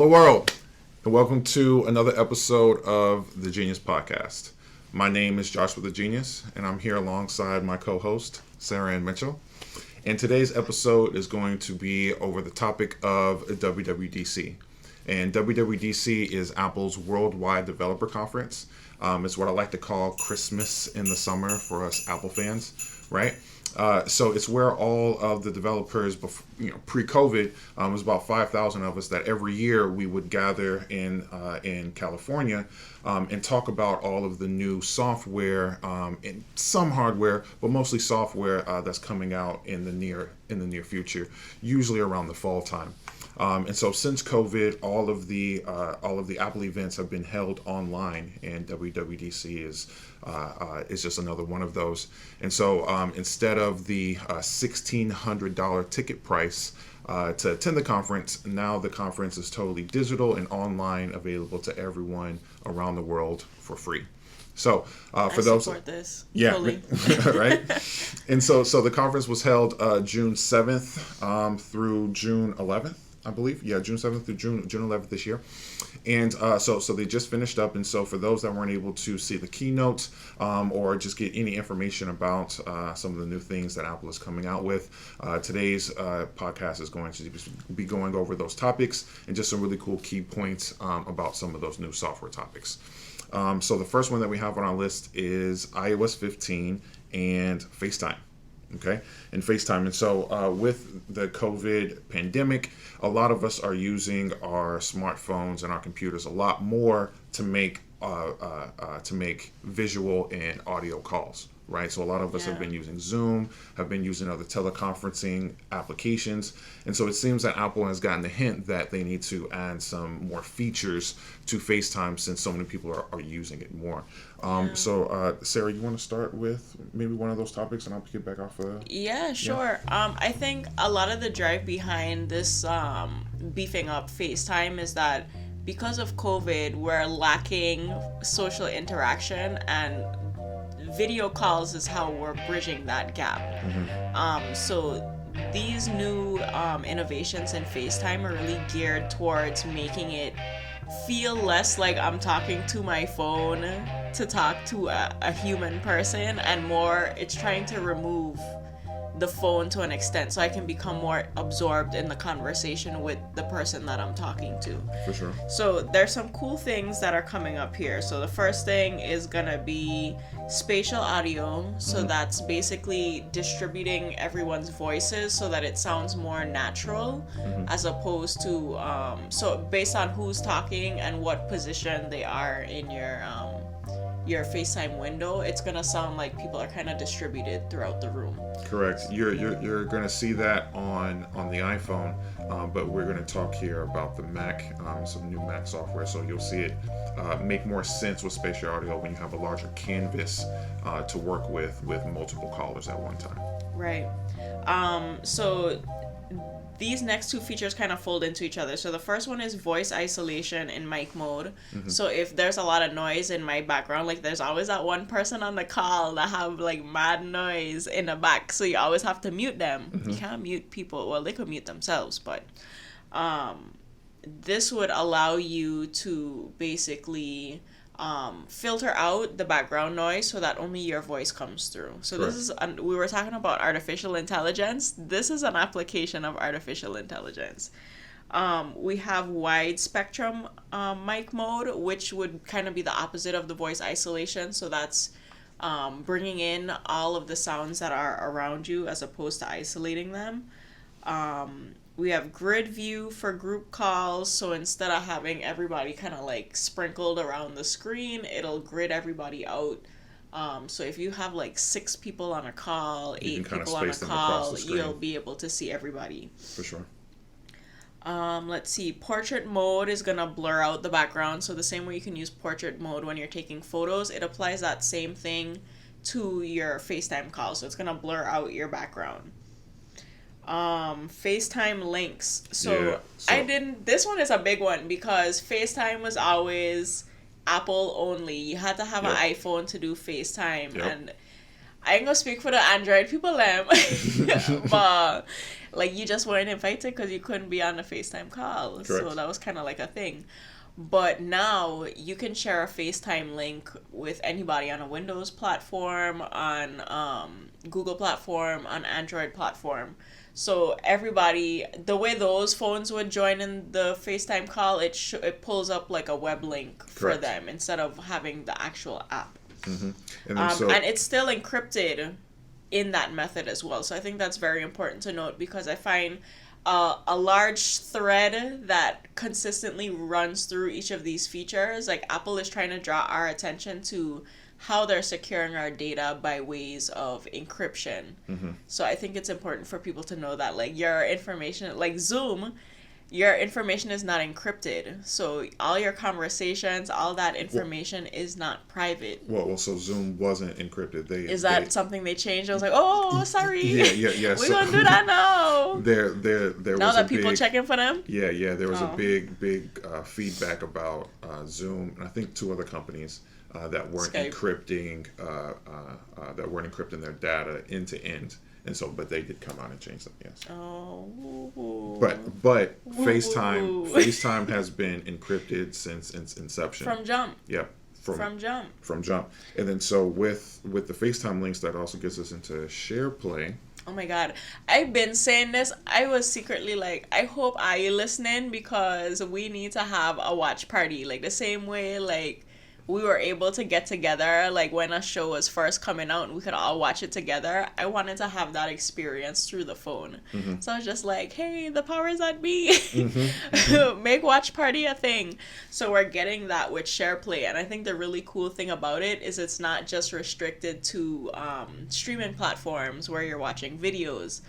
Hello, world, and welcome to another episode of the Jenius podcast. My name is Josh with the Jenius, and I'm here alongside my co-host, Sarah Ann Mitchell. And today's episode is going to be over the topic of WWDC. And WWDC is Apple's Worldwide Developer Conference. It's what I like to call Christmas in the summer for us Apple fans, right? So it's where all of the developers, pre-COVID, it was about 5,000 of us that every year we would gather in California and talk about all of the new software and some hardware, but mostly software that's coming out in the near future, usually around the fall time. And so since COVID, all of the Apple events have been held online, and WWDC is just another one of those. And so instead of the $1,600 ticket price to attend the conference, now the conference is totally digital and online, available to everyone around the world for free. So for those, support this. Yeah, fully. Right. And so the conference was held June 7th through June 11th. I believe, June 7th through June 11th this year. And so they just finished up. And so for those that weren't able to see the keynote or just get any information about some of the new things that Apple is coming out with, today's podcast is going to be going over those topics and just some really cool key points about some of those new software topics. So the first one that we have on our list is iOS 15 and Facetime. Okay, and FaceTime. And so with the COVID pandemic, a lot of us are using our smartphones and our computers a lot more to make visual and audio calls, right? So a lot of us have been using Zoom, have been using other teleconferencing applications. And so it seems that Apple has gotten the hint that they need to add some more features to FaceTime since so many people are using it more. So Sarah, you want to start with maybe one of those topics and I'll pick it back off of... Yeah, sure. I think a lot of the drive behind this beefing up FaceTime is that because of COVID, we're lacking social interaction, and video calls is how we're bridging that gap. Mm-hmm. So these new innovations in FaceTime are really geared towards making it feel less like I'm talking to my phone to talk to a human person, and more it's trying to remove the phone to an extent so I can become more absorbed in the conversation with the person that I'm talking to. For sure. So there's some cool things that are coming up here. So the first thing is gonna be spatial audio. So that's basically distributing everyone's voices so that it sounds more natural, as opposed to so based on who's talking and what position they are in your FaceTime window, it's gonna sound like people are kind of distributed throughout the room. Correct. You're gonna see that on the iPhone, but we're gonna talk here about the Mac, some new Mac software. So you'll see it make more sense with spatial audio when you have a larger canvas to work with multiple callers at one time. Right. So these next two features kind of fold into each other. So the first one is voice isolation in mic mode. Mm-hmm. So if there's a lot of noise in my background, like there's always that one person on the call that have like mad noise in the back, so you always have to mute them. Mm-hmm. You can't mute people. Well, they could mute themselves, but this would allow you to basically filter out the background noise so that only your voice comes through. So Correct. This is, we were talking about artificial intelligence. This is an application of artificial intelligence. We have wide spectrum mic mode, which would kind of be the opposite of the voice isolation. So that's bringing in all of the sounds that are around you as opposed to isolating them. We have grid view for group calls. So instead of having everybody kind of like sprinkled around the screen, it'll grid everybody out. So if you have like 6 people on a call, 8 people on a call, you'll be able to see everybody. For sure. Let's see. Portrait mode is going to blur out the background. So the same way you can use portrait mode when you're taking photos, it applies that same thing to your FaceTime call. So it's going to blur out your background. FaceTime links. So this one is a big one because FaceTime was always Apple only. You had to have an iPhone to do FaceTime. And I ain't gonna speak for the Android people, but like you just weren't invited because you couldn't be on the FaceTime call. Correct. So that was kind of like a thing. But now you can share a FaceTime link with anybody on a Windows platform, on Google platform, on Android platform. So everybody, the way those phones would join in the FaceTime call, it pulls up like a web link for Correct. them instead of having the actual app. Mm-hmm. And it's still encrypted in that method as well. So I think that's very important to note, because I find a large thread that consistently runs through each of these features. Like Apple is trying to draw our attention to how they're securing our data by ways of encryption. Mm-hmm. So I think it's important for people to know that, like, your information, like Zoom, your information is not encrypted. So all your conversations, all that information is not private. Well, so Zoom wasn't encrypted. Is that something they changed? I was like, oh, sorry. Yeah. We're going to do that now. There now was that people checking for them? Yeah. There was a big feedback about Zoom, and I think 2 other companies that weren't Skype. that weren't encrypting their data end to end. And so, but they did come out and change that, yes. Oh. But FaceTime has been encrypted since its inception. From jump. Yep. From jump. From jump. And then so with the FaceTime links, that also gets us into Share Play. Oh my God. I've been saying this. I was secretly like, I hope I listening, because we need to have a watch party. Like the same way, like, we were able to get together, like when a show was first coming out and we could all watch it together. I wanted to have that experience through the phone. Mm-hmm. So I was just like, hey, the power's at me. Mm-hmm. Make watch party a thing. So we're getting that with SharePlay. And I think the really cool thing about it is it's not just restricted to streaming platforms where you're watching videos.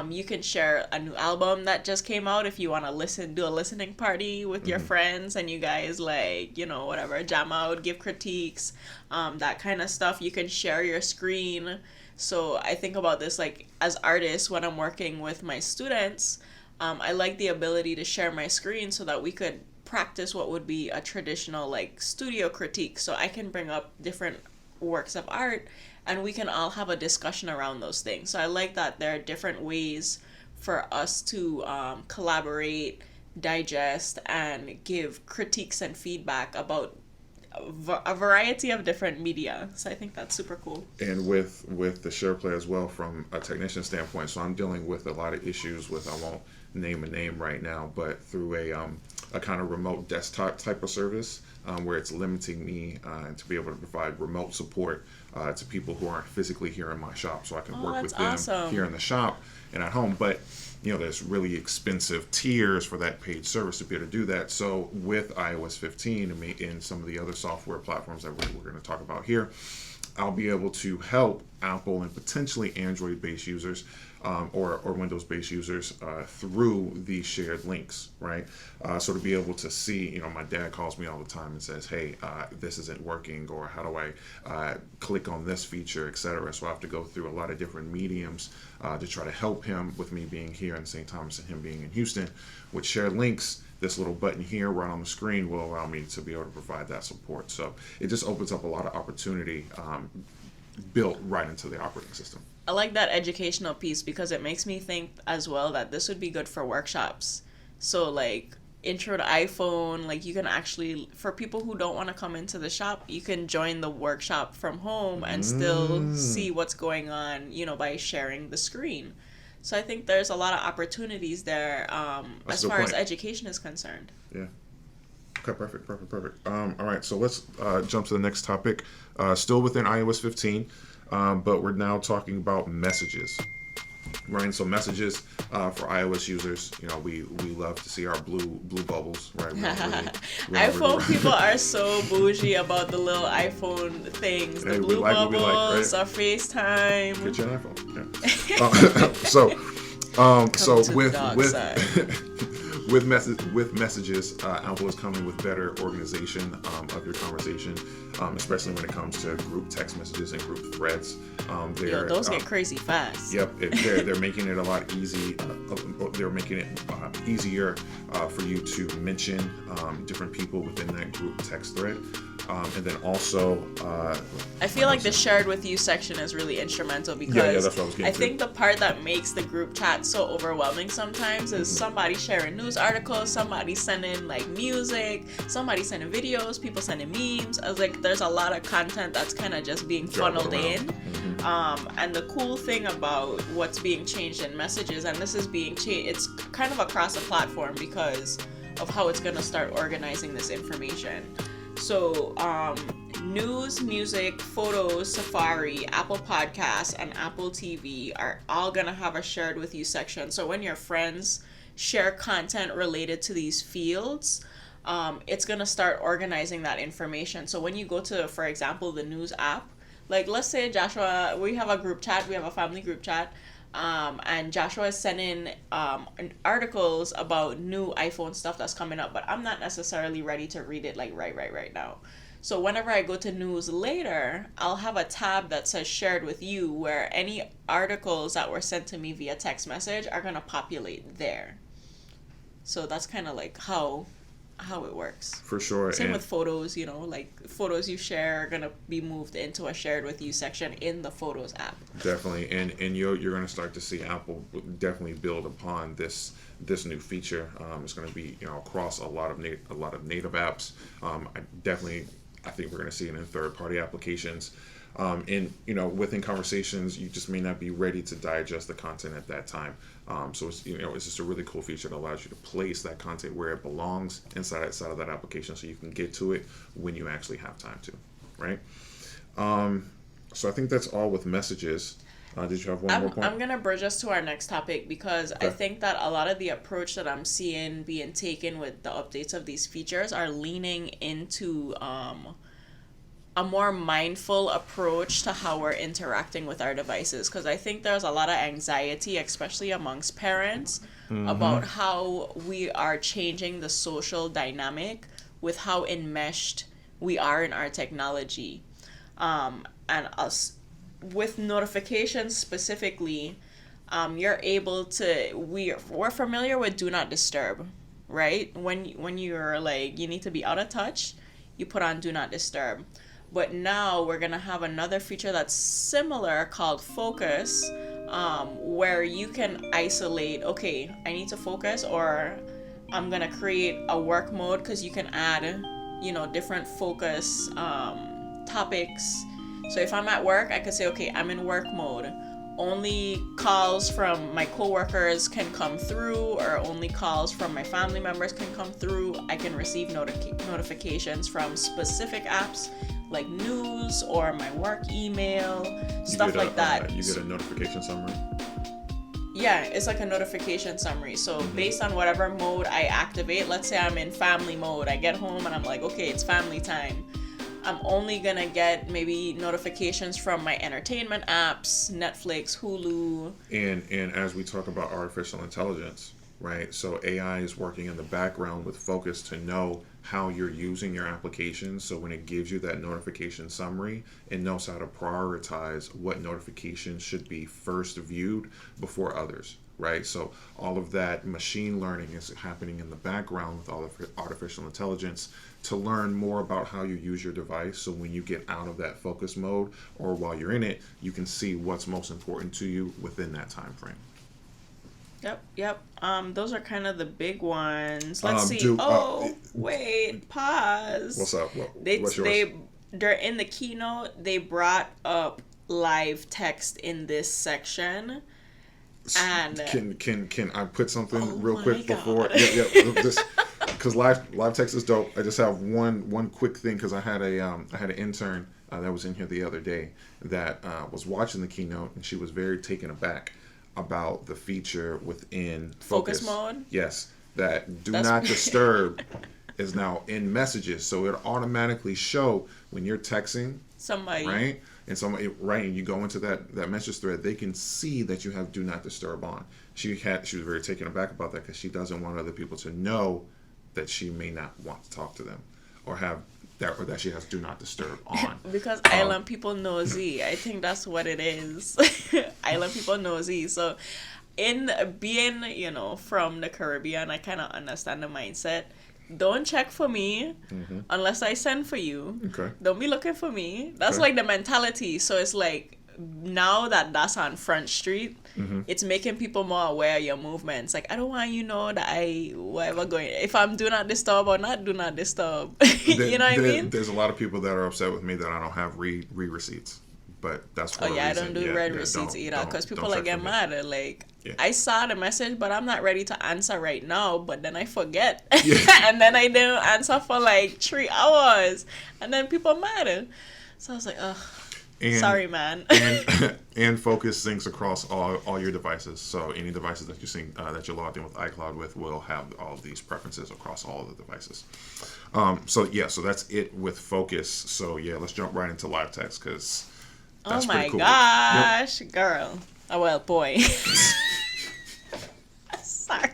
You can share a new album that just came out if you want to do a listening party with your friends, and you guys, like, whatever, jam out, give critiques, that kind of stuff. You can share your screen. So I think about this, like, as artists, when I'm working with my students, I like the ability to share my screen so that we could practice what would be a traditional, like, studio critique. So I can bring up different works of art, and we can all have a discussion around those things. So I like that there are different ways for us to collaborate, digest, and give critiques and feedback about a variety of different media. So I think that's super cool. And with the SharePlay as well, from a technician standpoint, so I'm dealing with a lot of issues with, I won't name a name right now, but through a kind of remote desktop type of service, where it's limiting me to be able to provide remote support to people who aren't physically here in my shop, so I can work with them here in the shop and at home. But there's really expensive tiers for that paid service to be able to do that. So with iOS 15 and some of the other software platforms that we're going to talk about here, I'll be able to help Apple and potentially Android-based users or Windows-based users through these shared links, right? So to be able to see, my dad calls me all the time and says, hey, this isn't working, or how do I click on this feature, etc. So I have to go through a lot of different mediums to try to help him with me being here in St. Thomas and him being in Houston. With shared links, this little button here right on the screen will allow me to be able to provide that support. So it just opens up a lot of opportunity built right into the operating system. I like that educational piece, because it makes me think as well that this would be good for workshops. So like intro to iPhone, like you can actually, for people who don't want to come into the shop, you can join the workshop from home and still see what's going on, by sharing the screen. So I think there's a lot of opportunities there as far as education is concerned. Yeah. Okay, perfect. All right, so let's jump to the next topic. Still within iOS 15, but we're now talking about messages. Right, so messages for iOS users, we love to see our blue bubbles, right? iPhone people are so bougie about the little iPhone things, the blue bubbles, our FaceTime. Get you an iPhone. Yeah. With messages, Apple is coming with better organization of your conversation, especially when it comes to group text messages and group threads. Those get crazy fast. Yep, they're making it a lot easy. They're making it easier for you to mention different people within that group text thread. And then also, I feel like the shared with you section is really instrumental because that's what I was getting I think the part that makes the group chat so overwhelming sometimes is somebody sharing news articles, somebody sending like music, somebody sending videos, people sending memes. I was like, there's a lot of content that's kind of just being funneled in. And the cool thing about what's being changed in messages, and this is being changed, it's kind of across the platform because of how it's going to start organizing this information. So, news, music, photos, Safari, Apple Podcasts, and Apple TV are all going to have a shared with you section. So when your friends share content related to these fields, it's going to start organizing that information. So when you go to, for example, the news app, like let's say Joshua, we have a group chat, we have a family group chat, and Joshua is sending articles about new iPhone stuff that's coming up, but I'm not necessarily ready to read it like right now. So whenever I go to news later, I'll have a tab that says shared with you where any articles that were sent to me via text message are going to populate there. So that's kind of like how it works. For sure. Same with photos, like photos you share are going to be moved into a shared with you section in the Photos app. Definitely. And you're going to start to see Apple definitely build upon this new feature. It's going to be, across a lot of native apps. I think we're going to see it in third-party applications. Within conversations, you just may not be ready to digest the content at that time. So it's just a really cool feature that allows you to place that content where it belongs inside of that application, so you can get to it when you actually have time to, right? So I think that's all with messages. Did you have one more point? I'm going to bridge us to our next topic because I think that a lot of the approach that I'm seeing being taken with the updates of these features are leaning into a more mindful approach to how we're interacting with our devices, because I think there's a lot of anxiety, especially amongst parents, about how we are changing the social dynamic with how enmeshed we are in our technology. And us with notifications specifically, you're able to, we're familiar with do not disturb, right? When you're like, you need to be out of touch, you put on do not disturb. But now we're going to have another feature that's similar called focus, where you can isolate, okay, I need to focus, or I'm going to create a work mode, because you can add, different focus topics. So if I'm at work, I could say, okay, I'm in work mode. Only calls from my coworkers can come through, or only calls from my family members can come through. I can receive notifications from specific apps like news or my work email, stuff like that. You get a notification summary? Yeah, it's like a notification summary. So based on whatever mode I activate, let's say I'm in family mode, I get home and I'm like, okay, it's family time. I'm only gonna get maybe notifications from my entertainment apps, Netflix, Hulu. And as we talk about artificial intelligence, right? So AI is working in the background with focus to know how you're using your application. So when it gives you that notification summary, it knows how to prioritize what notifications should be first viewed before others, right? So all of that machine learning is happening in the background with all of artificial intelligence to learn more about how you use your device. So when you get out of that focus mode, or while you're in it, you can see what's most important to you within that time frame. Yep. Those are kind of the big ones. Let's see. Wait, pause. What's up? What's yours? They're in the keynote, they brought up live text in this section. And can I put something real quick before? Because live text is dope. I just have one quick thing, because I had an intern that was in here the other day that was watching the keynote, and she was very taken aback about the feature within focus mode. Yes, that not disturb is now in messages, so it automatically show when you're texting somebody, right? And you go into that message thread, they can see that you have do not disturb on. She was very taken aback about that, because she doesn't want other people to know that she may not want to talk to them, or that she has do not disturb on. Because island people nosy. I think that's what it is. Island people nosy. So in being, from the Caribbean, I kind of understand the mindset. don't check for me unless I send for you. Okay. Don't be looking for me. That's Okay. like the mentality. So it's like now that that's on Front Street, it's making people more aware of your movements. Like, I don't want you know that whatever going, if I'm do not disturb or not do not disturb. You know what I mean? There's a lot of people that are upset with me that I don't have receipts, but that's for Oh a yeah, I reason. don't do red receipts either because people like get mad. They're like, Yeah. I saw the message, but I'm not ready to answer right now. But then I forget, Yeah. and then I don't answer for like 3 hours, and then people mad. So I was like, ugh. Sorry, man. and Focus syncs across all your devices. So any devices that you sync that you're logged in with iCloud with will have all of these preferences across all of the devices. So that's it with Focus. So yeah, let's jump right into live text because that's pretty cool. Oh my gosh, girl. Oh well, boy. Sorry.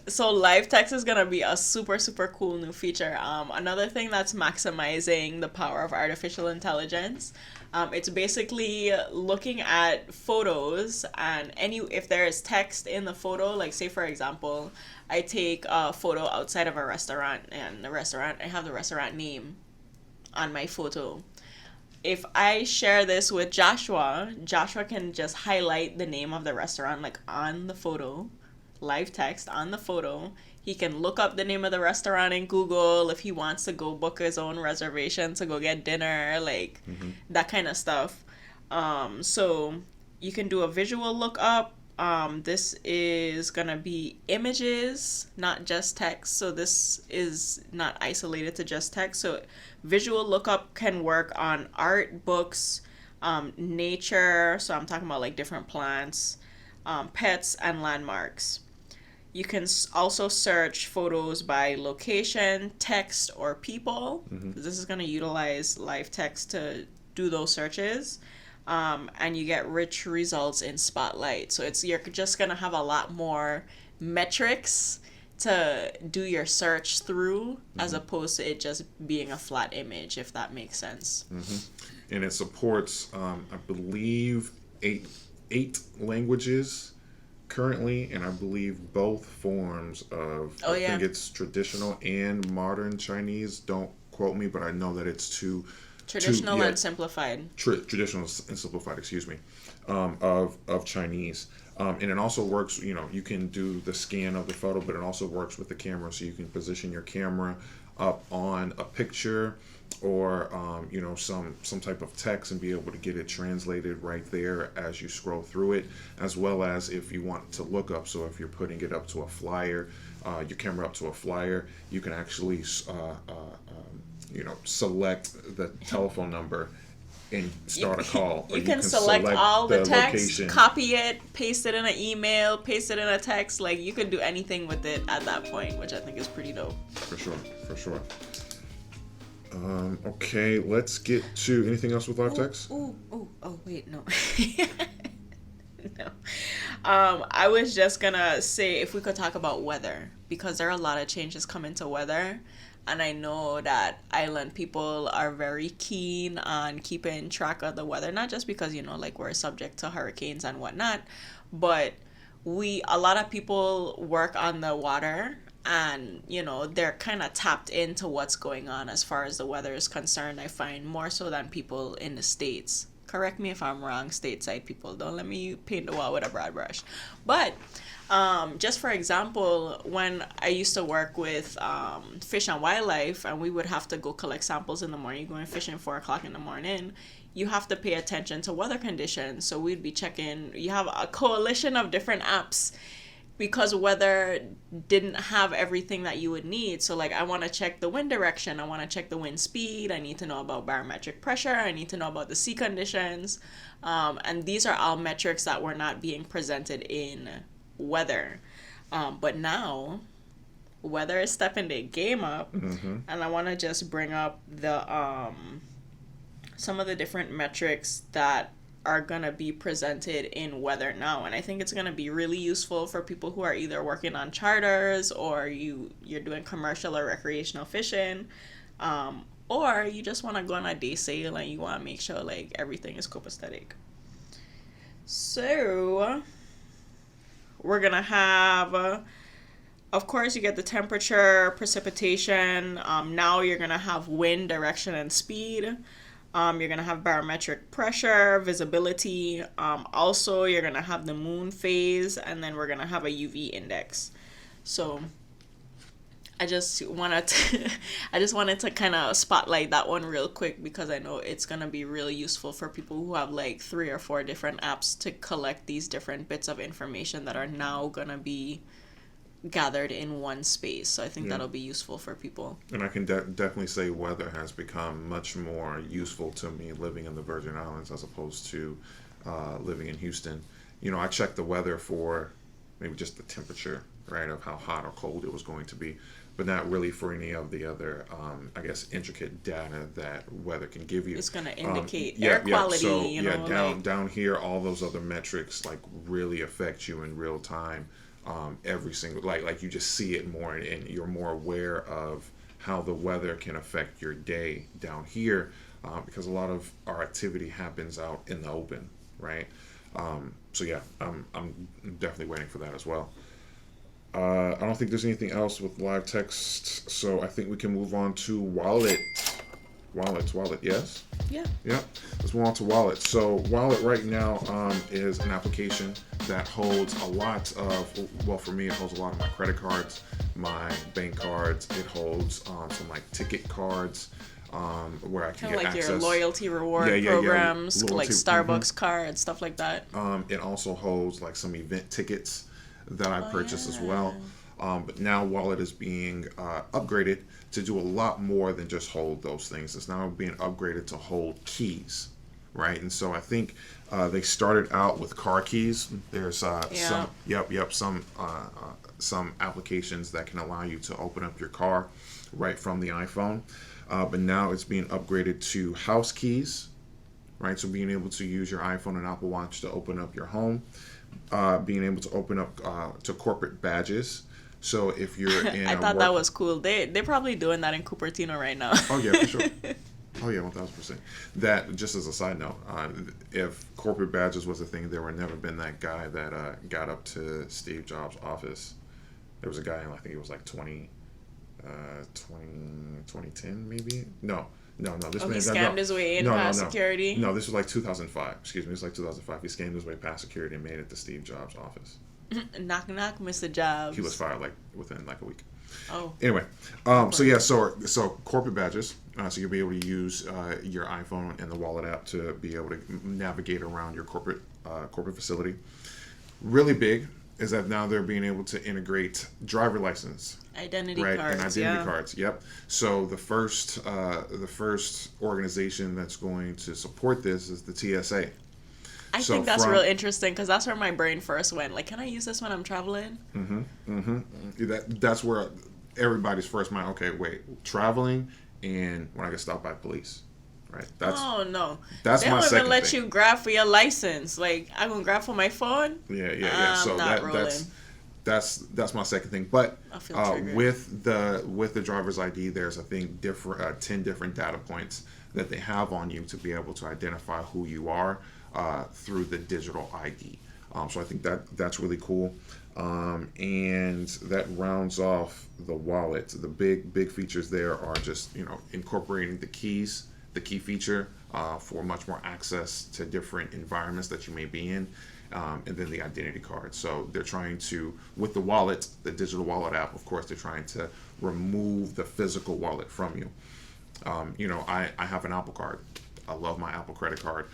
So live text is gonna be a super, super cool new feature. Another thing that's maximizing the power of artificial intelligence. It's basically looking at photos and if there is text in the photo, like say for example, I take a photo outside of a restaurant and I have the restaurant name on my photo. If I share this with Joshua can just highlight the name of the restaurant like on the photo. Live text on the photo. He can look up the name of the restaurant in Google if he wants to go book his own reservation to go get dinner, like that kind of stuff. So you can do a visual lookup. This is gonna be images, not just text. So this is not isolated to just text. So visual lookup can work on art, books, nature. So I'm talking about like different plants, pets, and landmarks. You can also search photos by location, text, or people. This is going to utilize live text to do those searches. And you get rich results in Spotlight. So you're just going to have a lot more metrics to do your search through as opposed to it just being a flat image, if that makes sense. And it supports, I believe, eight languages currently, and I believe both forms of I think it's traditional and modern Chinese. Don't quote me, but I know that it's traditional and simplified. Traditional and simplified, excuse me, of Chinese. And it also works, you can do the scan of the photo, but it also works with the camera, so you can position your camera up on a picture or some type of text and be able to get it translated right there as you scroll through it, as well as if you want to look up. So if you're putting it up to a flyer, your camera up to a flyer, you can actually select the telephone number and start a call. You can select all the text, location, copy it, paste it in an email, paste it in a text. Like you can do anything with it at that point, which I think is pretty dope. For sure. Okay, let's get to anything else with live text. Oh, wait, no. No. I was just gonna say if we could talk about weather, because there are a lot of changes coming to weather, and I know that island people are very keen on keeping track of the weather, not just because like we're subject to hurricanes and whatnot, but a lot of people work on the water. And, they're kind of tapped into what's going on as far as the weather is concerned, I find, more so than people in the States. Correct me if I'm wrong, stateside people. Don't let me paint the wall with a broad brush. But just for example, when I used to work with Fish and Wildlife, and we would have to go collect samples in the morning, going fishing 4 o'clock in the morning, you have to pay attention to weather conditions. So we'd be checking, you have a coalition of different apps, because weather didn't have everything that you would need. So like I want to check the wind direction, I want to check the wind speed, I need to know about barometric pressure, I need to know about the sea conditions, and these are all metrics that were not being presented in weather. But now weather is stepping their game up, and I want to just bring up the some of the different metrics that are going to be presented in weather now. And I think it's going to be really useful for people who are either working on charters, or you're doing commercial or recreational fishing, or you just want to go on a day sail and you want to make sure like everything is copacetic. So we're going to have Of course, you get the temperature, precipitation. Now you're gonna have wind, direction, and speed. You're gonna have barometric pressure, visibility. Also, you're gonna have the moon phase, and then we're gonna have a UV index. So, I just wanted to, I just wanted to kind of spotlight that one real quick because I know it's gonna be really useful for people who have like 3 or 4 different apps to collect these different bits of information that are now gonna be gathered in one space. So I think that'll be useful for people. And I can definitely say weather has become much more useful to me living in the Virgin Islands as opposed to living in Houston. I checked the weather for maybe just the temperature, right, of how hot or cold it was going to be, but not really for any of the other, I guess, intricate data that weather can give you. It's going to indicate air quality, So, down here, all those other metrics, like, really affect you in real time. Every single, like you just see it more, and you're more aware of how the weather can affect your day down here, because a lot of our activity happens out in the open, right? So yeah, I'm definitely waiting for that as well. I don't think there's anything else with live text, so I think we can move on to Wallet. Wallet, yes? Yeah. Let's move on to Wallet. So Wallet right now is an application that holds a lot of, well, for me, it holds a lot of my credit cards, my bank cards. It holds some like ticket cards where I can kind of get like access. Your loyalty reward programs, like Starbucks cards, stuff like that. It also holds like some event tickets that I purchased as well. But now Wallet is being upgraded to do a lot more than just hold those things. It's now being upgraded to hold keys, right? And so I think they started out with car keys. There's some applications that can allow you to open up your car right from the iPhone. But now it's being upgraded to house keys, right? So being able to use your iPhone and Apple Watch to open up your home, being able to open up to corporate badges. So if you're in I thought that was cool. They're probably doing that in Cupertino right now. Oh yeah, for sure. Oh yeah, 1000%. That, just as a side note, if corporate badges was a thing, there would never been that guy that got up to Steve Jobs' office. There was a guy, I think it was like 2010 maybe? No. This man he scammed his way in past security? No, this was like 2005. Excuse me, it's like 2005. He scammed his way past security and made it to Steve Jobs' office. Knock, knock, Mr. Jobs. He was fired like within like a week. Oh. Anyway, so corporate badges. So you'll be able to use your iPhone and the Wallet app to be able to navigate around your corporate facility. Really big is that now they're being able to integrate driver license, identity right, cards, and identity cards. Yep. So the first organization that's going to support this is the TSA. I think that's real interesting because that's where my brain first went. Like, can I use this when I'm traveling? That's where everybody's first mind. Okay, wait, traveling and when I get stopped by police, right? That's no. That's they my won't second even let thing. you grab for your license. Like, I'm gonna grab for my phone. Yeah. So that's my second thing. But with the driver's ID, there's I think 10 different data points that they have on you to be able to identify who you are through the digital ID. So I think that's really cool. And that rounds off the wallet. The big features there are just incorporating the key feature for much more access to different environments that you may be in, and then the identity card. So they're trying to, with the wallet, the digital wallet app, of course, they're trying to remove the physical wallet from you. I have an Apple card. I love my Apple credit card.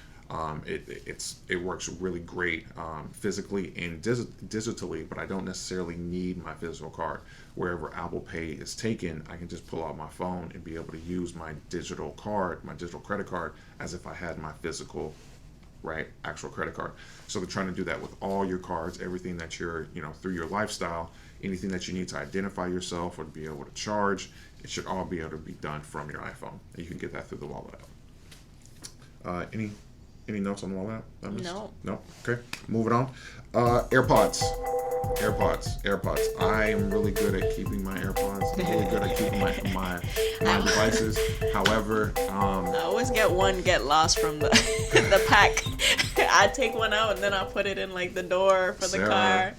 It works really great physically and digitally, but I don't necessarily need my physical card. Wherever Apple Pay is taken, I can just pull out my phone and be able to use my digital credit card, as if I had my physical, actual credit card. So they're trying to do that with all your cards, everything that you're, through your lifestyle, anything that you need to identify yourself or to be able to charge, it should all be able to be done from your iPhone. And you can get that through the wallet app. Any notes on the wallet app? No? Okay. Moving on. AirPods. I am really good at keeping my AirPods. I'm really good at keeping my devices. However, I always get lost from the the pack. I take one out and then I'll put it in like the door for the car.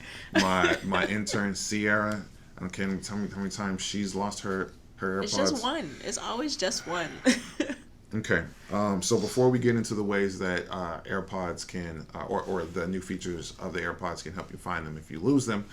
My intern Sierra, And can you tell me how many times she's lost her AirPods? It's just one. It's always just one. Okay. So before we get into the ways that AirPods can, or the new features of the AirPods can help you find them if you lose them,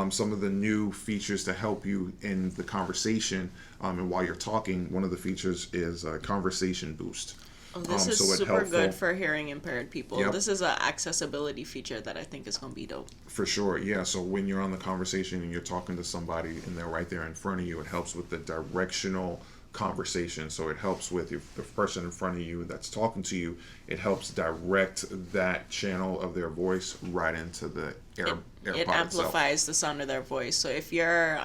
some of the new features to help you in the conversation and while you're talking, one of the features is Conversation Boost. Oh, this is so super good for hearing impaired people. Yep. This is an accessibility feature that I think is going to be dope. For sure, yeah. So when you're on the conversation and you're talking to somebody and they're right there in front of you, it helps with the directional conversation. So it helps with if the person in front of you that's talking to you, it helps direct that channel of their voice right into the AirPod It amplifies the sound of their voice. So if you're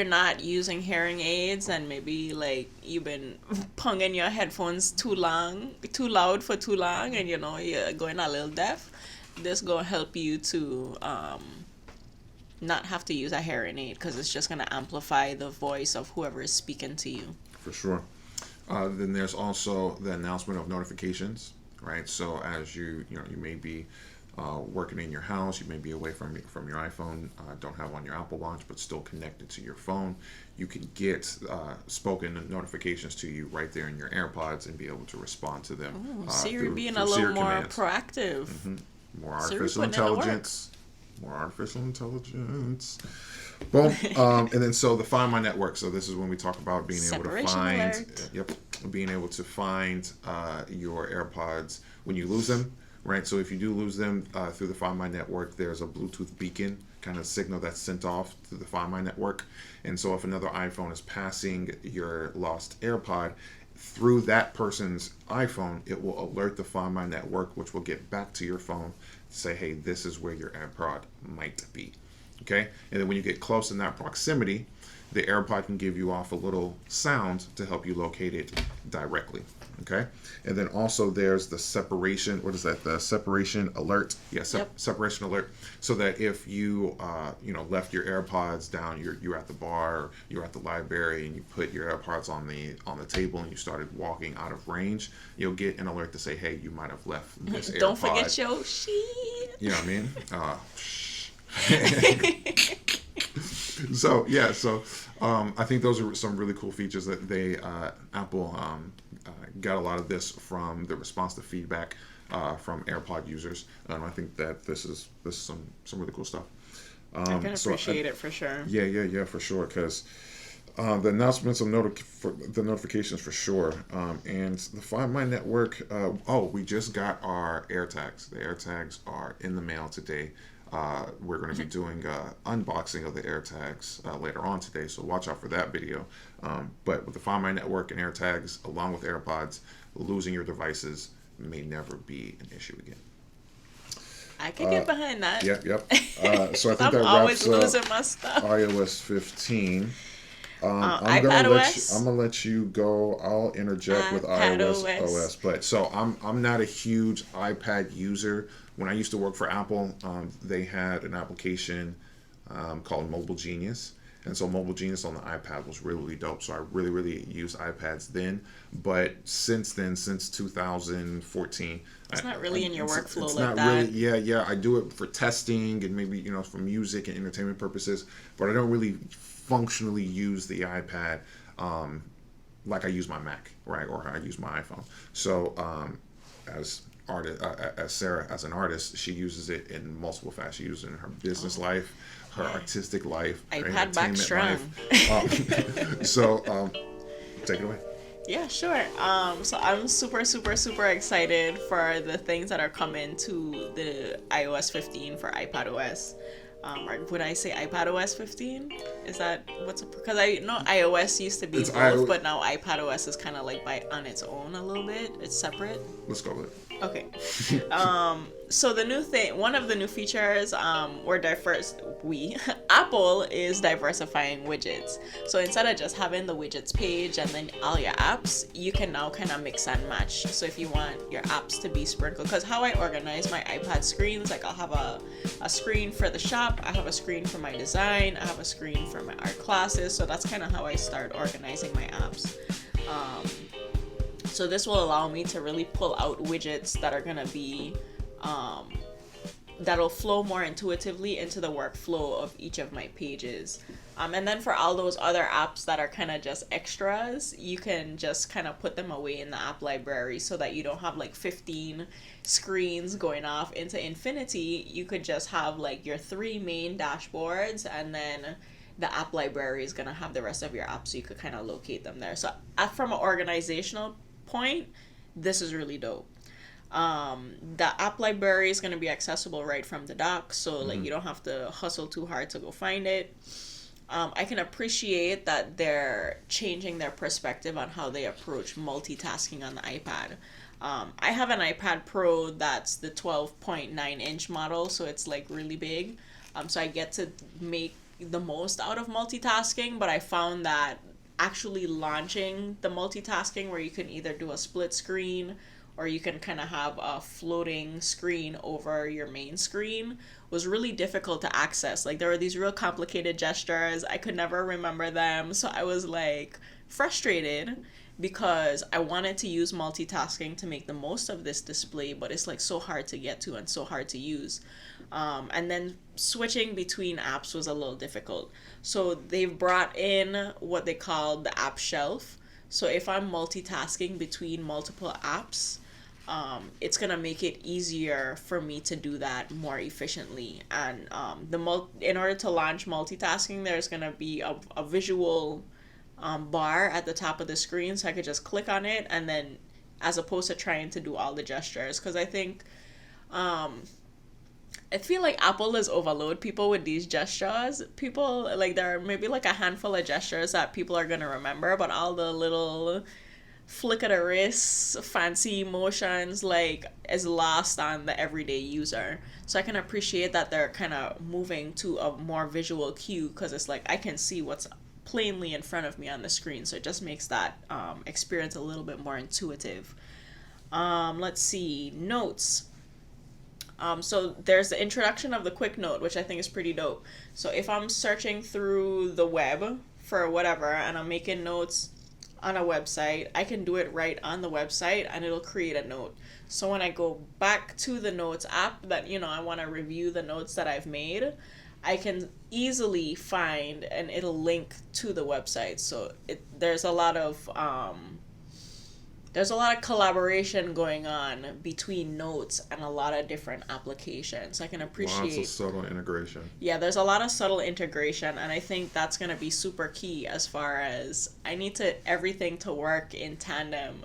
not using hearing aids and maybe like you've been punging your headphones too loud for too long, and you're going a little deaf, this gonna help you to not have to use a hearing aid, because it's just gonna amplify the voice of whoever is speaking to you. For sure. Then there's also the announcement of notifications, right? So as you may be working in your house, you may be away from your iPhone, don't have on your Apple Watch, but still connected to your phone. You can get spoken notifications to you right there in your AirPods and be able to respond to them. Siri being a little more commands. Proactive. Mm-hmm. More artificial intelligence. Boom. And then so the Find My Network. So this is when we talk about being able to find. Alert. Being able to find your AirPods when you lose them. Right, so if you do lose them through the Find My Network, there's a Bluetooth beacon kind of signal that's sent off to the Find My Network. And so if another iPhone is passing your lost AirPod through that person's iPhone, it will alert the Find My Network, which will get back to your phone to say, hey, this is where your AirPod might be. Okay, and then when you get close in that proximity, the AirPod can give you off a little sound to help you locate it directly. Okay, and then also there's the separation. What is that? The separation alert. Yes, yeah, separation alert. So that if you left your AirPods down, you're at the bar, or you're at the library, and you put your AirPods on the table, and you started walking out of range, you'll get an alert to say, hey, you might have left this AirPod. Don't forget your shit. You know what I mean? So yeah, I think those are some really cool features that Apple got a lot of this from the response to feedback from AirPod users. I think that this is some really cool stuff. I can appreciate it for sure. Yeah, for sure. Because the announcements of the notifications for sure, and the Find My Network. We just got our AirTags. The AirTags are in the mail today. We're going to be doing unboxing of the AirTags later on today, so watch out for that video. But with the Find My Network and AirTags, along with AirPods, losing your devices may never be an issue again. I can get behind that. Yep. So I think I'm that always wraps losing up my stuff. iOS 15. I'm gonna let you go. I'll interject with iOS OS. But so I'm not a huge iPad user. When I used to work for Apple, they had an application called Mobile Genius. And so Mobile Genius on the iPad was really, really dope. So I really, really used iPads then. But since then, since 2014... It's not really in your workflow it's like not that. Really, yeah. I do it for testing and maybe, for music and entertainment purposes. But I don't really functionally use the iPad like I use my Mac, right? Or I use my iPhone. So as Sarah, as an artist, she uses it in multiple facets. She uses it in her business life, her artistic life, her iPad back strong. Life. So take it away. Yeah, sure. So I'm super, super, super excited for the things that are coming to the iOS 15 for iPadOS. Or would I say iPadOS 15? Is that because I know iOS used to be both, but now iPadOS is kind of like on its own a little bit. It's separate. Let's go with it. Okay. So the new thing, one of the new features, Apple is diversifying widgets. So instead of just having the widgets page and then all your apps, you can now kind of mix and match. So if you want your apps to be sprinkled, because how I organize my iPad screens, like I'll have a screen for the shop, I have a screen for my design, I have a screen for my art classes. So that's kind of how I start organizing my apps. So this will allow me to really pull out widgets that are going to be that'll flow more intuitively into the workflow of each of my pages. And then for all those other apps that are kind of just extras, you can just kind of put them away in the app library so that you don't have like 15 screens going off into infinity. You could just have like your 3 main dashboards, and then the app library is going to have the rest of your apps, so you could kind of locate them there. So from an organizational point, this is really dope. The app library is going to be accessible right from the dock, so like you don't have to hustle too hard to go find it. I can appreciate that they're changing their perspective on how they approach multitasking on the iPad. I have an iPad Pro that's the 12.9-inch model, so it's like really big. So I get to make the most out of multitasking, but I found that actually launching the multitasking where you can either do a split screen or you can kind of have a floating screen over your main screen was really difficult to access. Like there were these real complicated gestures. I could never remember them. So I was like frustrated because I wanted to use multitasking to make the most of this display, but it's like so hard to get to and so hard to use. And then switching between apps was a little difficult. So they've brought in what they call the app shelf. So if I'm multitasking between multiple apps, it's gonna make it easier for me to do that more efficiently. And in order to launch multitasking, there's gonna be a visual bar at the top of the screen, so I could just click on it, and then as opposed to trying to do all the gestures, because I think I feel like Apple has overloaded people with these gestures. People, like, there are maybe like a handful of gestures that people are gonna remember, but all the little flick of the wrists, fancy motions, like, is lost on the everyday user. So I can appreciate that they're kind of moving to a more visual cue, because it's like I can see what's plainly in front of me on the screen, so it just makes that experience a little bit more intuitive. Let's see, notes. So there's the introduction of the quick note, which I think is pretty dope. So if I'm searching through the web for whatever and I'm making notes on a website, I can do it right on the website and it'll create a note. So when I go back to the notes app that, I want to review the notes that I've made, I can easily find and it'll link to the website. So there's a lot of collaboration going on between notes and a lot of different applications. I can appreciate lots of subtle integration. Yeah, there's a lot of subtle integration, and I think that's going to be super key as far as I need everything to work in tandem,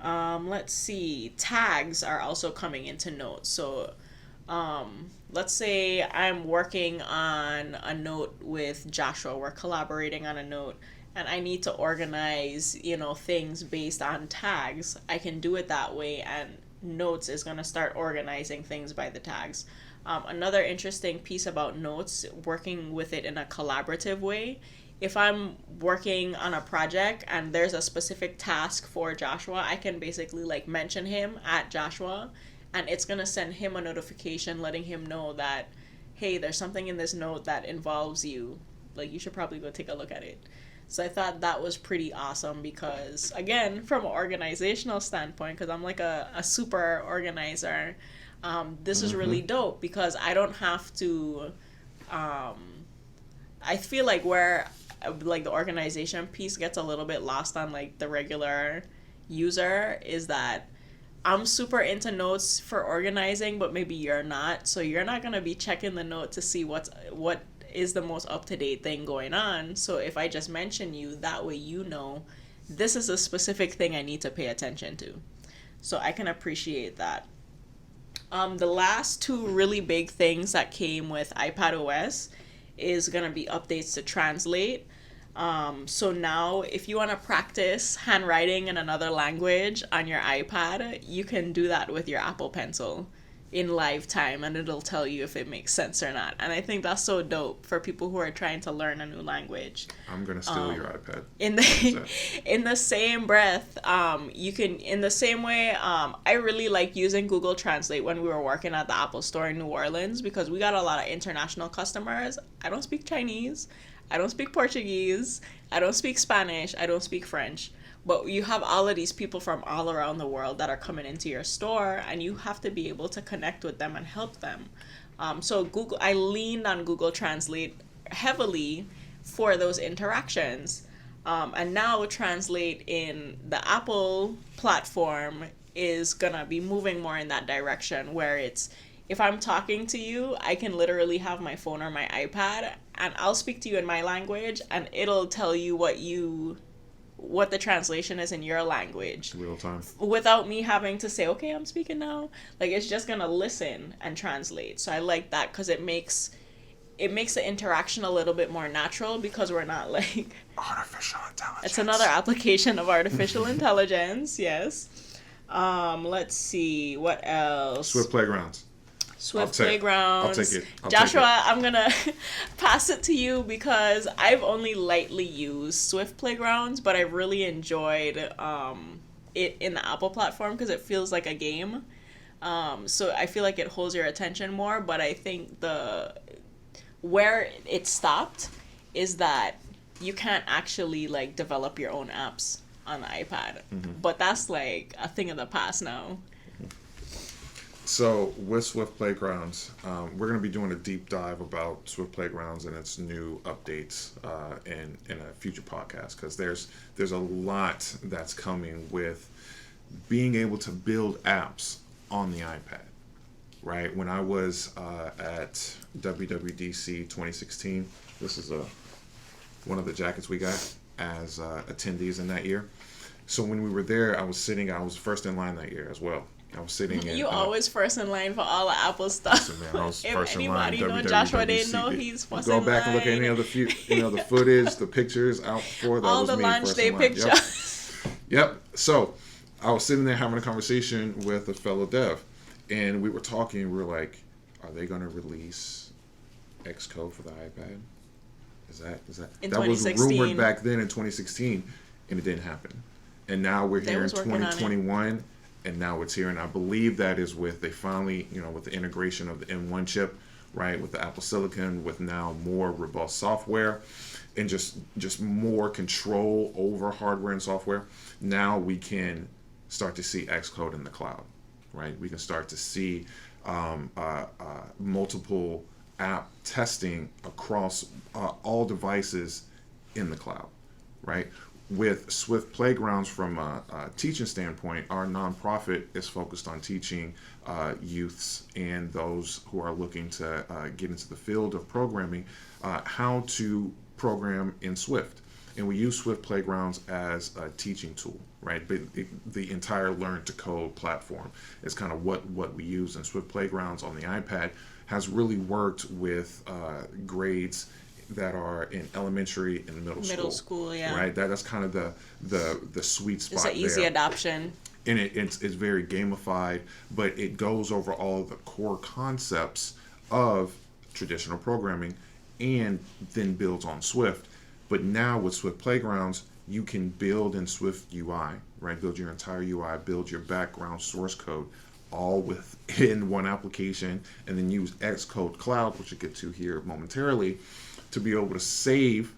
let's see, tags are also coming into notes. So let's say I'm working on a note with Joshua, we're collaborating on a note, and I need to organize, things based on tags. I can do it that way, and Notes is going to start organizing things by the tags. Another interesting piece about Notes, working with it in a collaborative way. If I'm working on a project and there's a specific task for Joshua, I can basically mention him at Joshua, and it's going to send him a notification letting him know that, hey, there's something in this note that involves you. You should probably go take a look at it. So I thought that was pretty awesome because, again, from an organizational standpoint, because I'm like a super organizer, this is really dope because I don't have to, I feel like where the organization piece gets a little bit lost on the regular user is that I'm super into notes for organizing, but maybe you're not. So you're not going to be checking the note to see what is the most up-to-date thing going on. So if I just mention you, that way this is a specific thing I need to pay attention to. So I can appreciate that. The last two really big things that came with iPad OS is going to be updates to Translate. So now if you want to practice handwriting in another language on your iPad, you can do that with your Apple Pencil in live time, and it'll tell you if it makes sense or not. And I think that's so dope for people who are trying to learn a new language. I'm gonna steal your iPad. In the same breath, you can, in the same way, I really like using Google Translate when we were working at the Apple Store in New Orleans because we got a lot of international customers. I don't speak Chinese, I don't speak Portuguese, I don't speak Spanish, I don't speak French. But you have all of these people from all around the world that are coming into your store, and you have to be able to connect with them and help them. So I leaned on Google Translate heavily for those interactions. And now Translate in the Apple platform is gonna be moving more in that direction, where it's, if I'm talking to you, I can literally have my phone or my iPad and I'll speak to you in my language and it'll tell you what the translation is in your language. Real time. Without me having to say, okay, I'm speaking now. Like, it's just gonna listen and translate. So I like that because it makes the interaction a little bit more natural, because we're not like... Artificial intelligence. It's another application of artificial intelligence, yes. Let's see, what else? Swift Playgrounds. Playgrounds. I'll take it. Joshua, I'm gonna pass it to you because I've only lightly used Swift Playgrounds, but I really enjoyed it in the Apple platform because it feels like a game. So I feel like it holds your attention more, but I think where it stopped is that you can't actually like develop your own apps on the iPad. Mm-hmm. But that's like a thing of the past now. So with Swift Playgrounds, we're going to be doing a deep dive about Swift Playgrounds and its new updates in a future podcast, because there's a lot that's coming with being able to build apps on the iPad. Right? When I was at WWDC 2016, this is one of the jackets we got as attendees in that year. So when we were there, I was first in line that year as well. I was sitting in... You always first in line for all the Apple stuff. Listen, man, I was if first in line. Anybody know Joshua, they know he's first in line. Go back and look at any of the footage, the pictures out for that. All was the me launch first day in line. pictures. Yep. So I was sitting there having a conversation with a fellow dev, and we were talking. We were like, "Are they going to release XCode for the iPad? Is that in that was 2016. rumored back then in 2016, and it didn't happen. And now we're here in 2021, and now it's here. And I believe that is they finally, with the integration of the M1 chip, right, with the Apple Silicon, with now more robust software, and just more control over hardware and software. Now we can start to see XCode in the cloud, right? We can start to see multiple app testing across all devices in the cloud, right? With Swift Playgrounds, from a teaching standpoint, our nonprofit is focused on teaching youths and those who are looking to get into the field of programming how to program in Swift. And we use Swift Playgrounds as a teaching tool, right? But the entire Learn to Code platform is kind of what we use. And Swift Playgrounds on the iPad has really worked with grades that are in elementary and middle school, yeah, right? That's kind of the sweet spot. It's an easy adoption, and it's very gamified, but it goes over all the core concepts of traditional programming and then builds on Swift. But now with Swift Playgrounds, you can build in Swift UI, right? Build your entire UI, build your background source code, all within one application, and then use XCode Cloud, which we'll get to here momentarily, to be able to save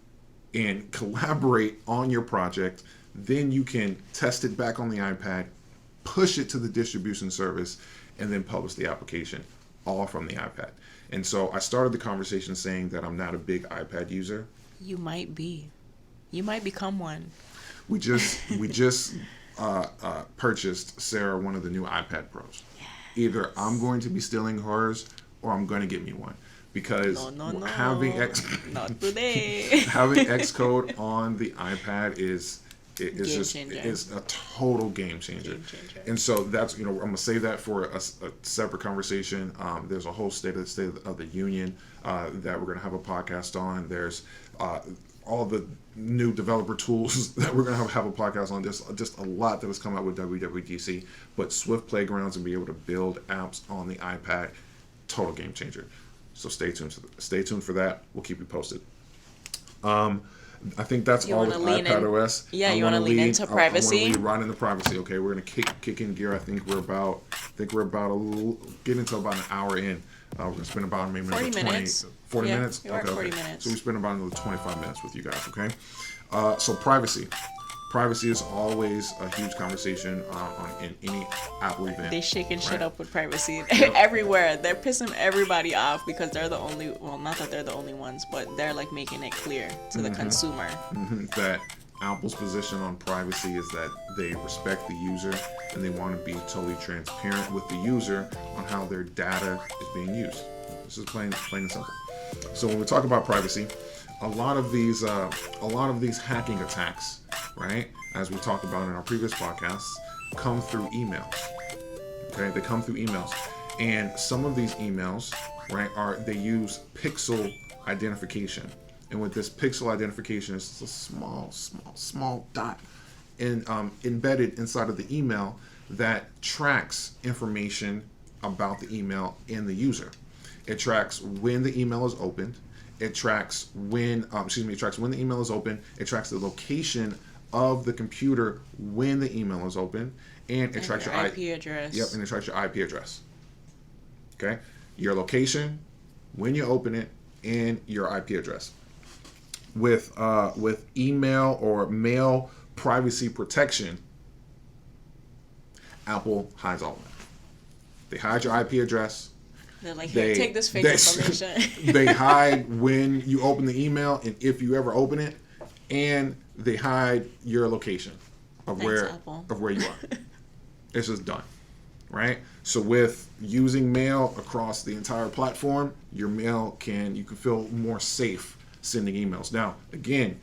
and collaborate on your project. Then you can test it back on the iPad, push it to the distribution service, and then publish the application, all from the iPad. And so I started the conversation saying that I'm not a big iPad user. You might be. You might become one. We just purchased Sarah one of the new iPad Pros. Yes. Either I'm going to be stealing hers or I'm going to get me one. Because having not today. having Xcode on the iPad is a total game changer. And so that's, I'm gonna save that for a separate conversation. There's a whole state of the union that we're gonna have a podcast on. There's all the new developer tools that we're gonna have a podcast on. There's just a lot that has come out with WWDC, but Swift Playgrounds and be able to build apps on the iPad, total game changer. So stay tuned for that. We'll keep you posted. I think that's all with iPad OS. Yeah, you want to lean into privacy? I want to lead right into privacy. Okay, we're gonna kick in gear. I think we're about getting into about an hour in. We're gonna spend about maybe 40 minutes. 40 minutes. You're at 40 minutes. So we spend about another 25 minutes with you guys. Okay. So privacy. privacy is always a huge conversation in any Apple event. They shaking shit right? up with privacy Yep. everywhere. They're pissing everybody off because they're the only, well, not that they're the only ones, but they're like making it clear to the consumer. That Apple's position on privacy is that they respect the user and they want to be totally transparent with the user on how their data is being used. This is plain and simple. So when we talk about privacy, a lot of these hacking attacks, right, as we talked about in our previous podcasts, come through emails. Okay, they come through emails, and some of these emails, right, they use pixel identification, and with this pixel identification, it's a small dot, embedded inside of the email that tracks information about the email and the user. It tracks when the email is opened. It tracks when the email is open. It tracks the location of the computer when the email is open, and it tracks your IP address. Yep, and it tracks your IP address. Okay, your location, when you open it, and your IP address. With email or mail privacy protection, Apple hides all of that. They hide your IP address. They're like, here, take this fake information. They hide when you open the email and if you ever open it, and they hide your location of where you are. It's just done, right? So with using mail across the entire platform, your mail you can feel more safe sending emails. Now, again,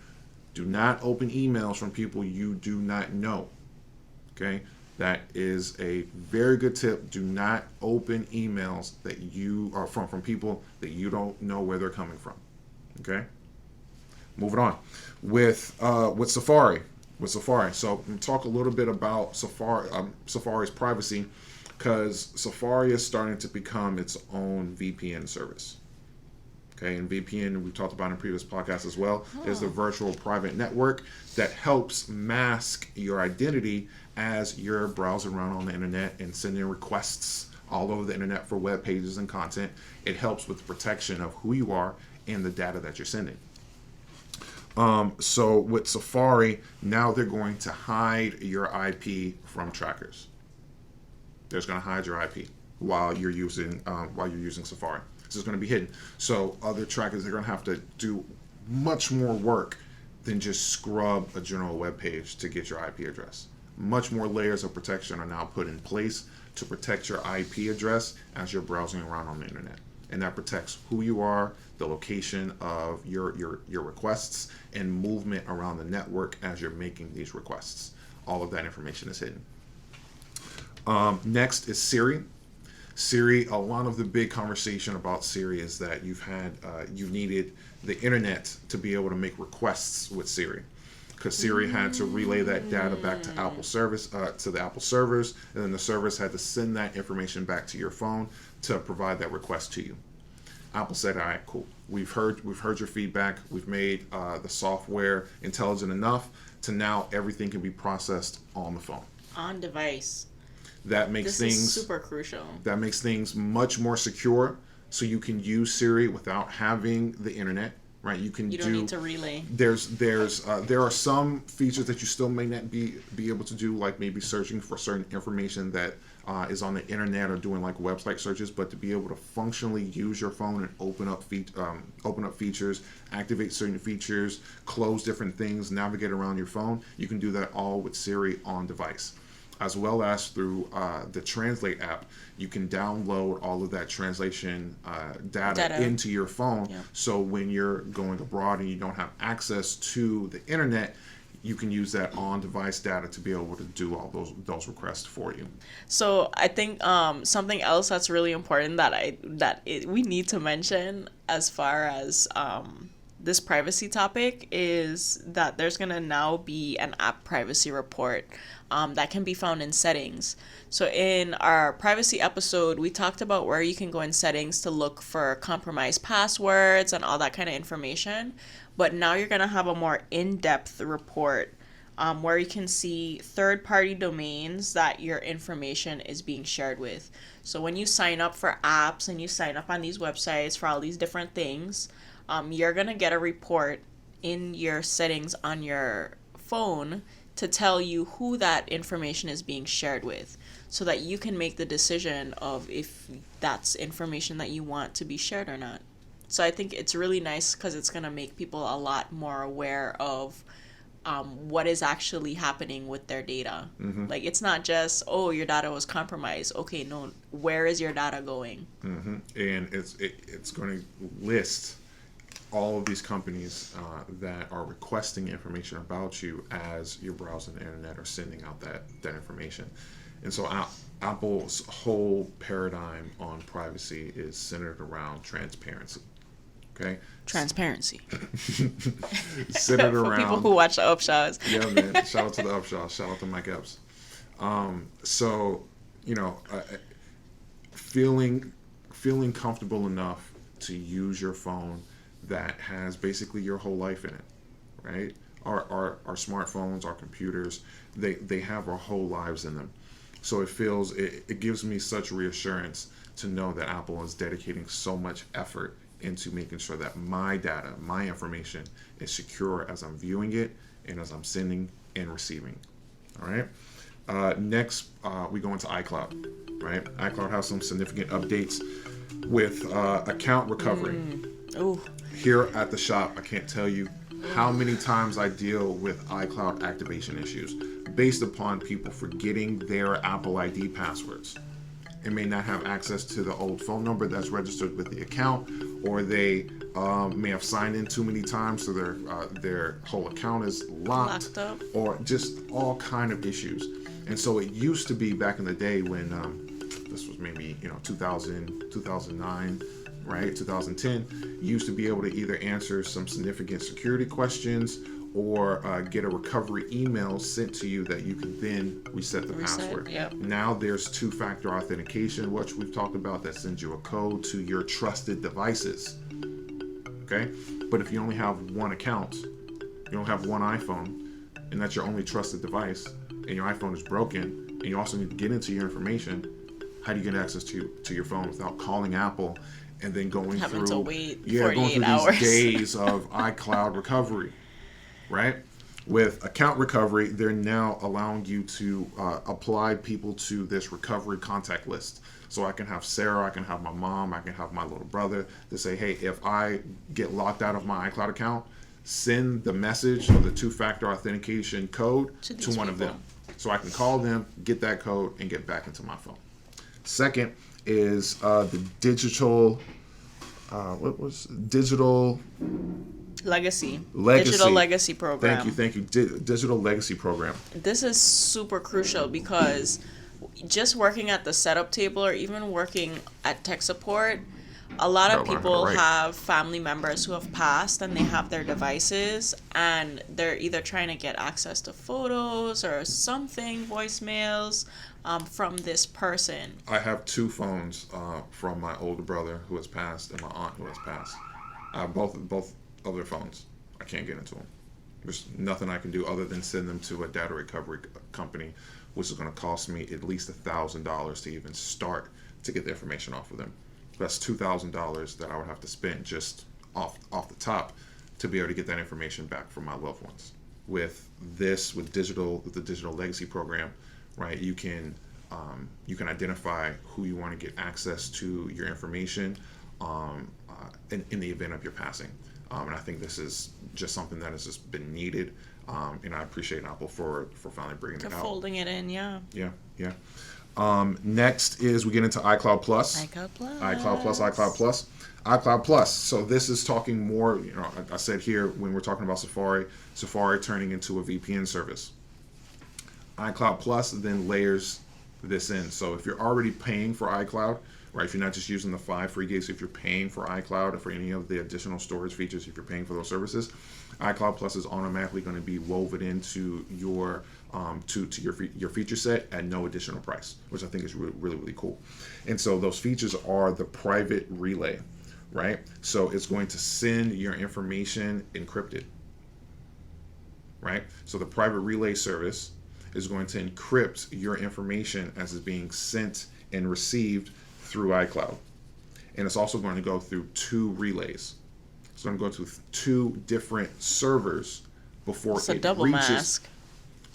do not open emails from people you do not know. Okay? That is a very good tip. Do not open emails that you are from people that you don't know where they're coming from. Okay? Moving on. With Safari. So we'll talk a little bit about Safari's privacy, because Safari is starting to become its own VPN service. Okay, and VPN, we talked about in previous podcasts as well, is the virtual private network that helps mask your identity as you're browsing around on the internet and sending requests all over the internet for web pages and content. It helps with the protection of who you are and the data that you're sending. So with Safari, now they're going to hide your IP from trackers. They're just going to hide your IP while you're using Safari. It's just going to be hidden. So other trackers are going to have to do much more work than just scrub a general web page to get your IP address. Much more layers of protection are now put in place to protect your IP address as you're browsing around on the internet. And that protects who you are, the location of your requests, and movement around the network as you're making these requests. All of that information is hidden. Next is Siri. Siri, a lot of the big conversation about Siri is that you needed the internet to be able to make requests with Siri, because Siri had to relay that data back to Apple service, to the Apple servers, and then the servers had to send that information back to your phone to provide that request to you. Apple said, all right, cool. We've heard your feedback. We've made the software intelligent enough to now everything can be processed on the phone. On device. That makes things super crucial. That makes things much more secure, so you can use Siri without having the internet, right? You don't need to relay. There are some features that you still may not be able to do, like maybe searching for certain information that is on the internet or doing like website searches. But to be able to functionally use your phone and open up features, activate certain features, close different things, navigate around your phone, you can do that all with Siri on device. As well as through the Translate app, you can download all of that translation data into your phone. Yeah. So when you're going abroad and you don't have access to the internet, you can use that on-device data to be able to do all those requests for you. So I think something else that's really important that we need to mention as far as this privacy topic is that there's going to now be an app privacy report that can be found in settings. So in our privacy episode, we talked about where you can go in settings to look for compromised passwords and all that kind of information. But now you're going to have a more in-depth report where you can see third-party domains that your information is being shared with. So when you sign up for apps and you sign up on these websites for all these different things, you're going to get a report in your settings on your phone to tell you who that information is being shared with, so that you can make the decision of if that's information that you want to be shared or not. So I think it's really nice because it's going to make people a lot more aware of what is actually happening with their data. Mm-hmm. Like, it's not just, oh, your data was compromised. Okay, no, where is your data going? Mm-hmm. And it's going to list all of these companies that are requesting information about you as you're browsing the internet or sending out that information. And so Apple's whole paradigm on privacy is centered around transparency. Okay? Transparency. Centered For around people who watch the Upshaws. Yeah, man. Shout out to the Upshaw. Shout out to Mike Epps. So, feeling comfortable enough to use your phone that has basically your whole life in it, right? Our smartphones, our computers, they have our whole lives in them. So it gives me such reassurance to know that Apple is dedicating so much effort into making sure that my data, my information is secure as I'm viewing it and as I'm sending and receiving. All right. Next, we go into iCloud. Right. iCloud has some significant updates with account recovery. Here at the shop, I can't tell you how many times I deal with iCloud activation issues based upon people forgetting their Apple ID passwords. It may not have access to the old phone number that's registered with the account, or they may have signed in too many times so their whole account is locked up, or just all kind of issues. And so it used to be back in the day when this was maybe 2000, 2009, right, 2010, you used to be able to either answer some significant security questions or get a recovery email sent to you that you can then reset the password. Yep. Now there's two-factor authentication, which we've talked about, that sends you a code to your trusted devices. Okay? But if you only have one account, you don't have one iPhone, and that's your only trusted device, and your iPhone is broken, and you also need to get into your information, how do you get access to your phone without calling Apple and then going having through to wait going 48 through hours. these days of iCloud recovery? Right? With account recovery, they're now allowing you to apply people to this recovery contact list. So I can have Sarah, I can have my mom, I can have my little brother to say, hey, if I get locked out of my iCloud account, send the message or the two-factor authentication code to one of them. So I can call them, get that code, and get back into my phone. Second is the digital Legacy. Digital legacy program. Thank you. Digital legacy program. This is super crucial because just working at the setup table or even working at tech support, a lot of people have family members who have passed and they have their devices and they're either trying to get access to photos or something, voicemails from this person. I have two phones from my older brother who has passed and my aunt who has passed. I have both of their phones. I can't get into them. There's nothing I can do other than send them to a data recovery company, which is going to cost me at least $1,000 to even start to get the information off of them. That's $2,000 that I would have to spend just off the top to be able to get that information back from my loved ones. With the digital legacy program, right? You can identify who you want to get access to your information in the event of your passing. And I think this is just something that has just been needed. And I appreciate Apple for finally bringing it out. Folding it in, yeah. Yeah. Next is we get into iCloud Plus. iCloud Plus. So this is talking more, I said here when we're talking about Safari turning into a VPN service. iCloud Plus then layers this in. So if you're already paying for iCloud, right, if you're not just using the 5 free gigs, if you're paying for iCloud or for any of the additional storage features, if you're paying for those services, iCloud Plus is automatically going to be woven into your your feature set at no additional price, which I think is really, really cool. And so those features are the private relay, right? So it's going to send your information encrypted, right? So the private relay service is going to encrypt your information as it's being sent and received through iCloud. And it's also going to go through 2 relays. It's going to go to 2 different servers before it's a double mask.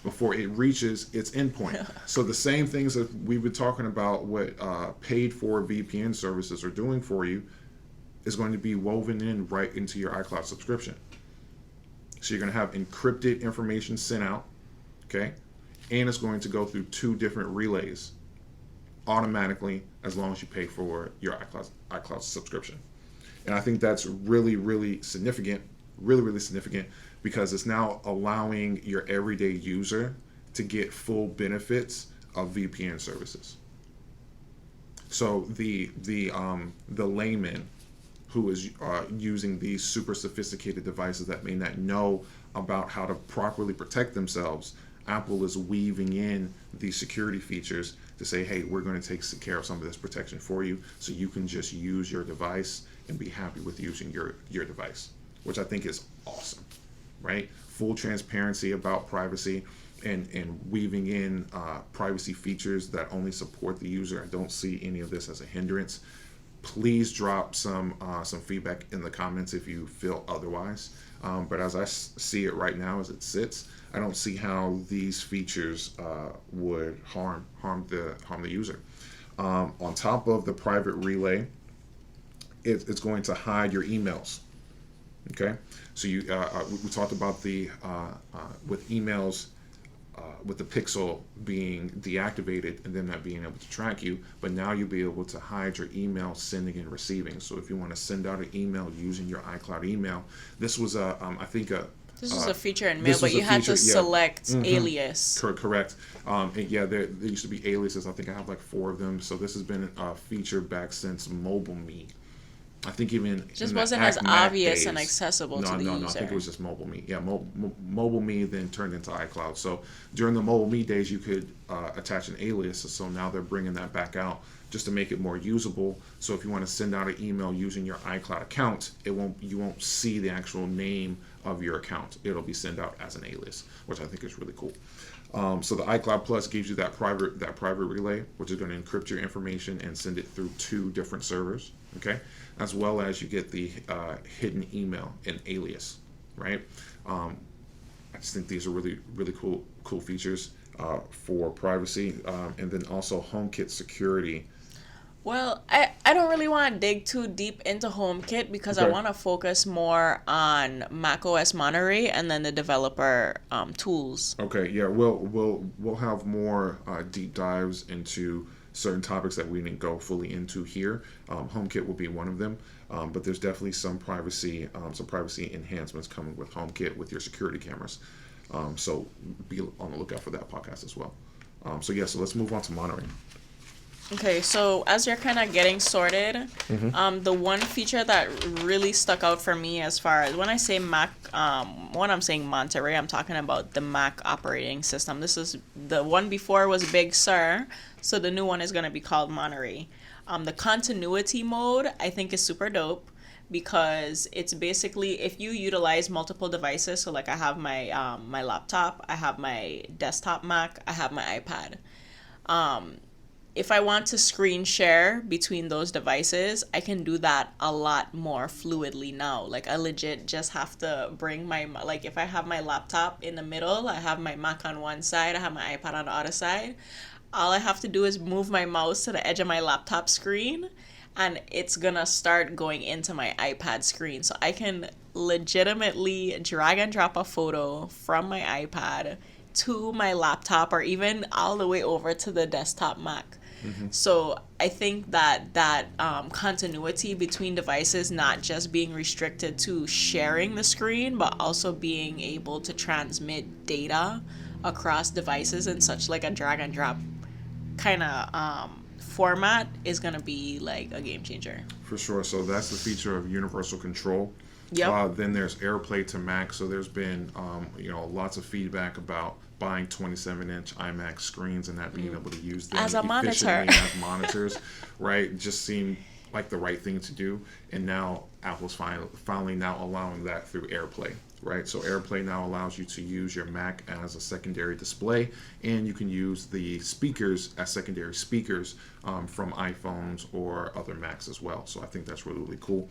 before it reaches its endpoint. So the same things that we've been talking about, what paid for VPN services are doing for you, is going to be woven in right into your iCloud subscription. So you're going to have encrypted information sent out, okay? And it's going to go through 2 different relays automatically as long as you pay for your iCloud subscription. And I think that's really, really significant, because it's now allowing your everyday user to get full benefits of VPN services. So the layman who is using these super sophisticated devices that may not know about how to properly protect themselves, Apple is weaving in these security features to say, hey, we're going to take care of some of this protection for you, so you can just use your device and be happy with using your device, which I think is awesome, right? Full transparency about privacy and weaving in privacy features that only support the user. I don't see any of this as a hindrance. Please drop some feedback in the comments if you feel otherwise. But as I see it right now, as it sits, I don't see how these features would harm the user. On top of the private relay, it's going to hide your emails. Okay, so we talked about the with emails. With the Pixel being deactivated and them not being able to track you, but now you'll be able to hide your email sending and receiving. So if you want to send out an email using your iCloud email, this was a this is a feature in Mail, but you had to select alias. Correct. There used to be aliases. I think I have like 4 of them. So this has been a feature back since MobileMe. I think even just wasn't as obvious days, and accessible to the user. No, I think it was just MobileMe. Yeah, MobileMe then turned into iCloud. So during the MobileMe days, you could attach an alias. So now they're bringing that back out just to make it more usable. So if you want to send out an email using your iCloud account, you won't see the actual name of your account. It'll be sent out as an alias, which I think is really cool. So the iCloud Plus gives you that private relay, which is going to encrypt your information and send it through 2 different servers. Okay, as well as you get the hidden email and alias, right? I just think these are really, really cool features for privacy, and then also HomeKit security. Well, I don't really want to dig too deep into HomeKit because I want to focus more on Mac OS Monterey and then the developer tools. Okay, yeah, we'll have more deep dives into certain topics that we didn't go fully into here. HomeKit will be one of them, but there's definitely some privacy enhancements coming with HomeKit with your security cameras. So be on the lookout for that podcast as well. So let's move on to monitoring. Okay, so as you're kind of getting sorted, the one feature that really stuck out for me, as far as when I say Mac, when I'm saying Monterey, I'm talking about the Mac operating system. This is the one before was Big Sur, so the new one is going to be called Monterey. The continuity mode I think is super dope because it's basically if you utilize multiple devices. So like I have my my laptop, I have my desktop Mac, I have my iPad. If I want to screen share between those devices, I can do that a lot more fluidly now. Like I legit just have to bring like if I have my laptop in the middle, I have my Mac on one side, I have my iPad on the other side. All I have to do is move my mouse to the edge of my laptop screen and it's gonna start going into my iPad screen. So I can legitimately drag and drop a photo from my iPad to my laptop or even all the way over to the desktop Mac. So I think that continuity between devices, not just being restricted to sharing the screen, but also being able to transmit data across devices in such like a drag and drop kind of format is going to be like a game changer. For sure. So that's the feature of universal control. Yep. Then there's AirPlay to Mac. So there's been lots of feedback about buying 27-inch iMac screens and not being able to use them as a monitor as monitors, right? Just seemed like the right thing to do. And now Apple's finally now allowing that through AirPlay. right? So AirPlay now allows you to use your Mac as a secondary display, and you can use the speakers as secondary speakers from iPhones or other Macs as well. So I think that's really, really cool.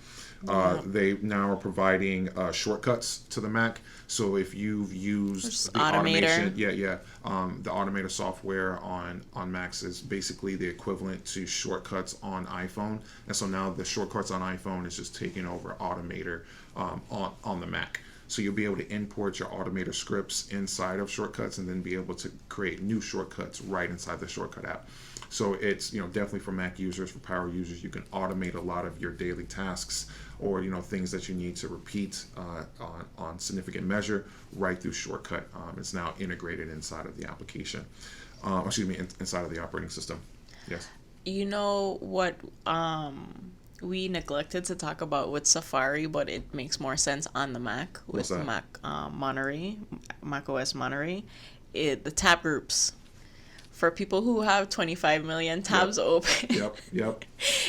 They now are providing shortcuts to the Mac. So if you've used the automation, the Automator software on Macs is basically the equivalent to shortcuts on iPhone. And so now the shortcuts on iPhone is just taking over Automator on the Mac. So you'll be able to import your Automator scripts inside of shortcuts and then be able to create new shortcuts right inside the shortcut app. So it's, definitely for Mac users, for power users, you can automate a lot of your daily tasks or, things that you need to repeat on significant measure right through shortcut. It's now integrated inside of the application, inside of the operating system. Yes. You know what we neglected to talk about with Safari, but it makes more sense on the Mac with Mac Monterey, Mac OS Monterey, the tab groups. For people who have 25 million tabs open, Yep.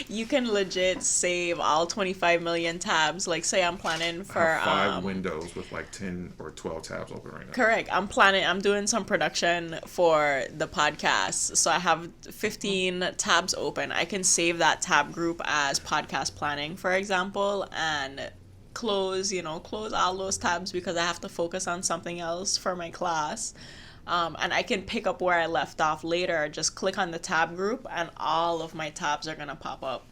You can legit save all 25 million tabs. Like, say I'm planning for I have 5 windows with like 10 or 12 tabs open right now. Correct. I'm doing some production for the podcast, so I have 15 tabs open. I can save that tab group as podcast planning, for example, and close all those tabs because I have to focus on something else for my class. And I can pick up where I left off later. Just click on the tab group, and all of my tabs are gonna pop up.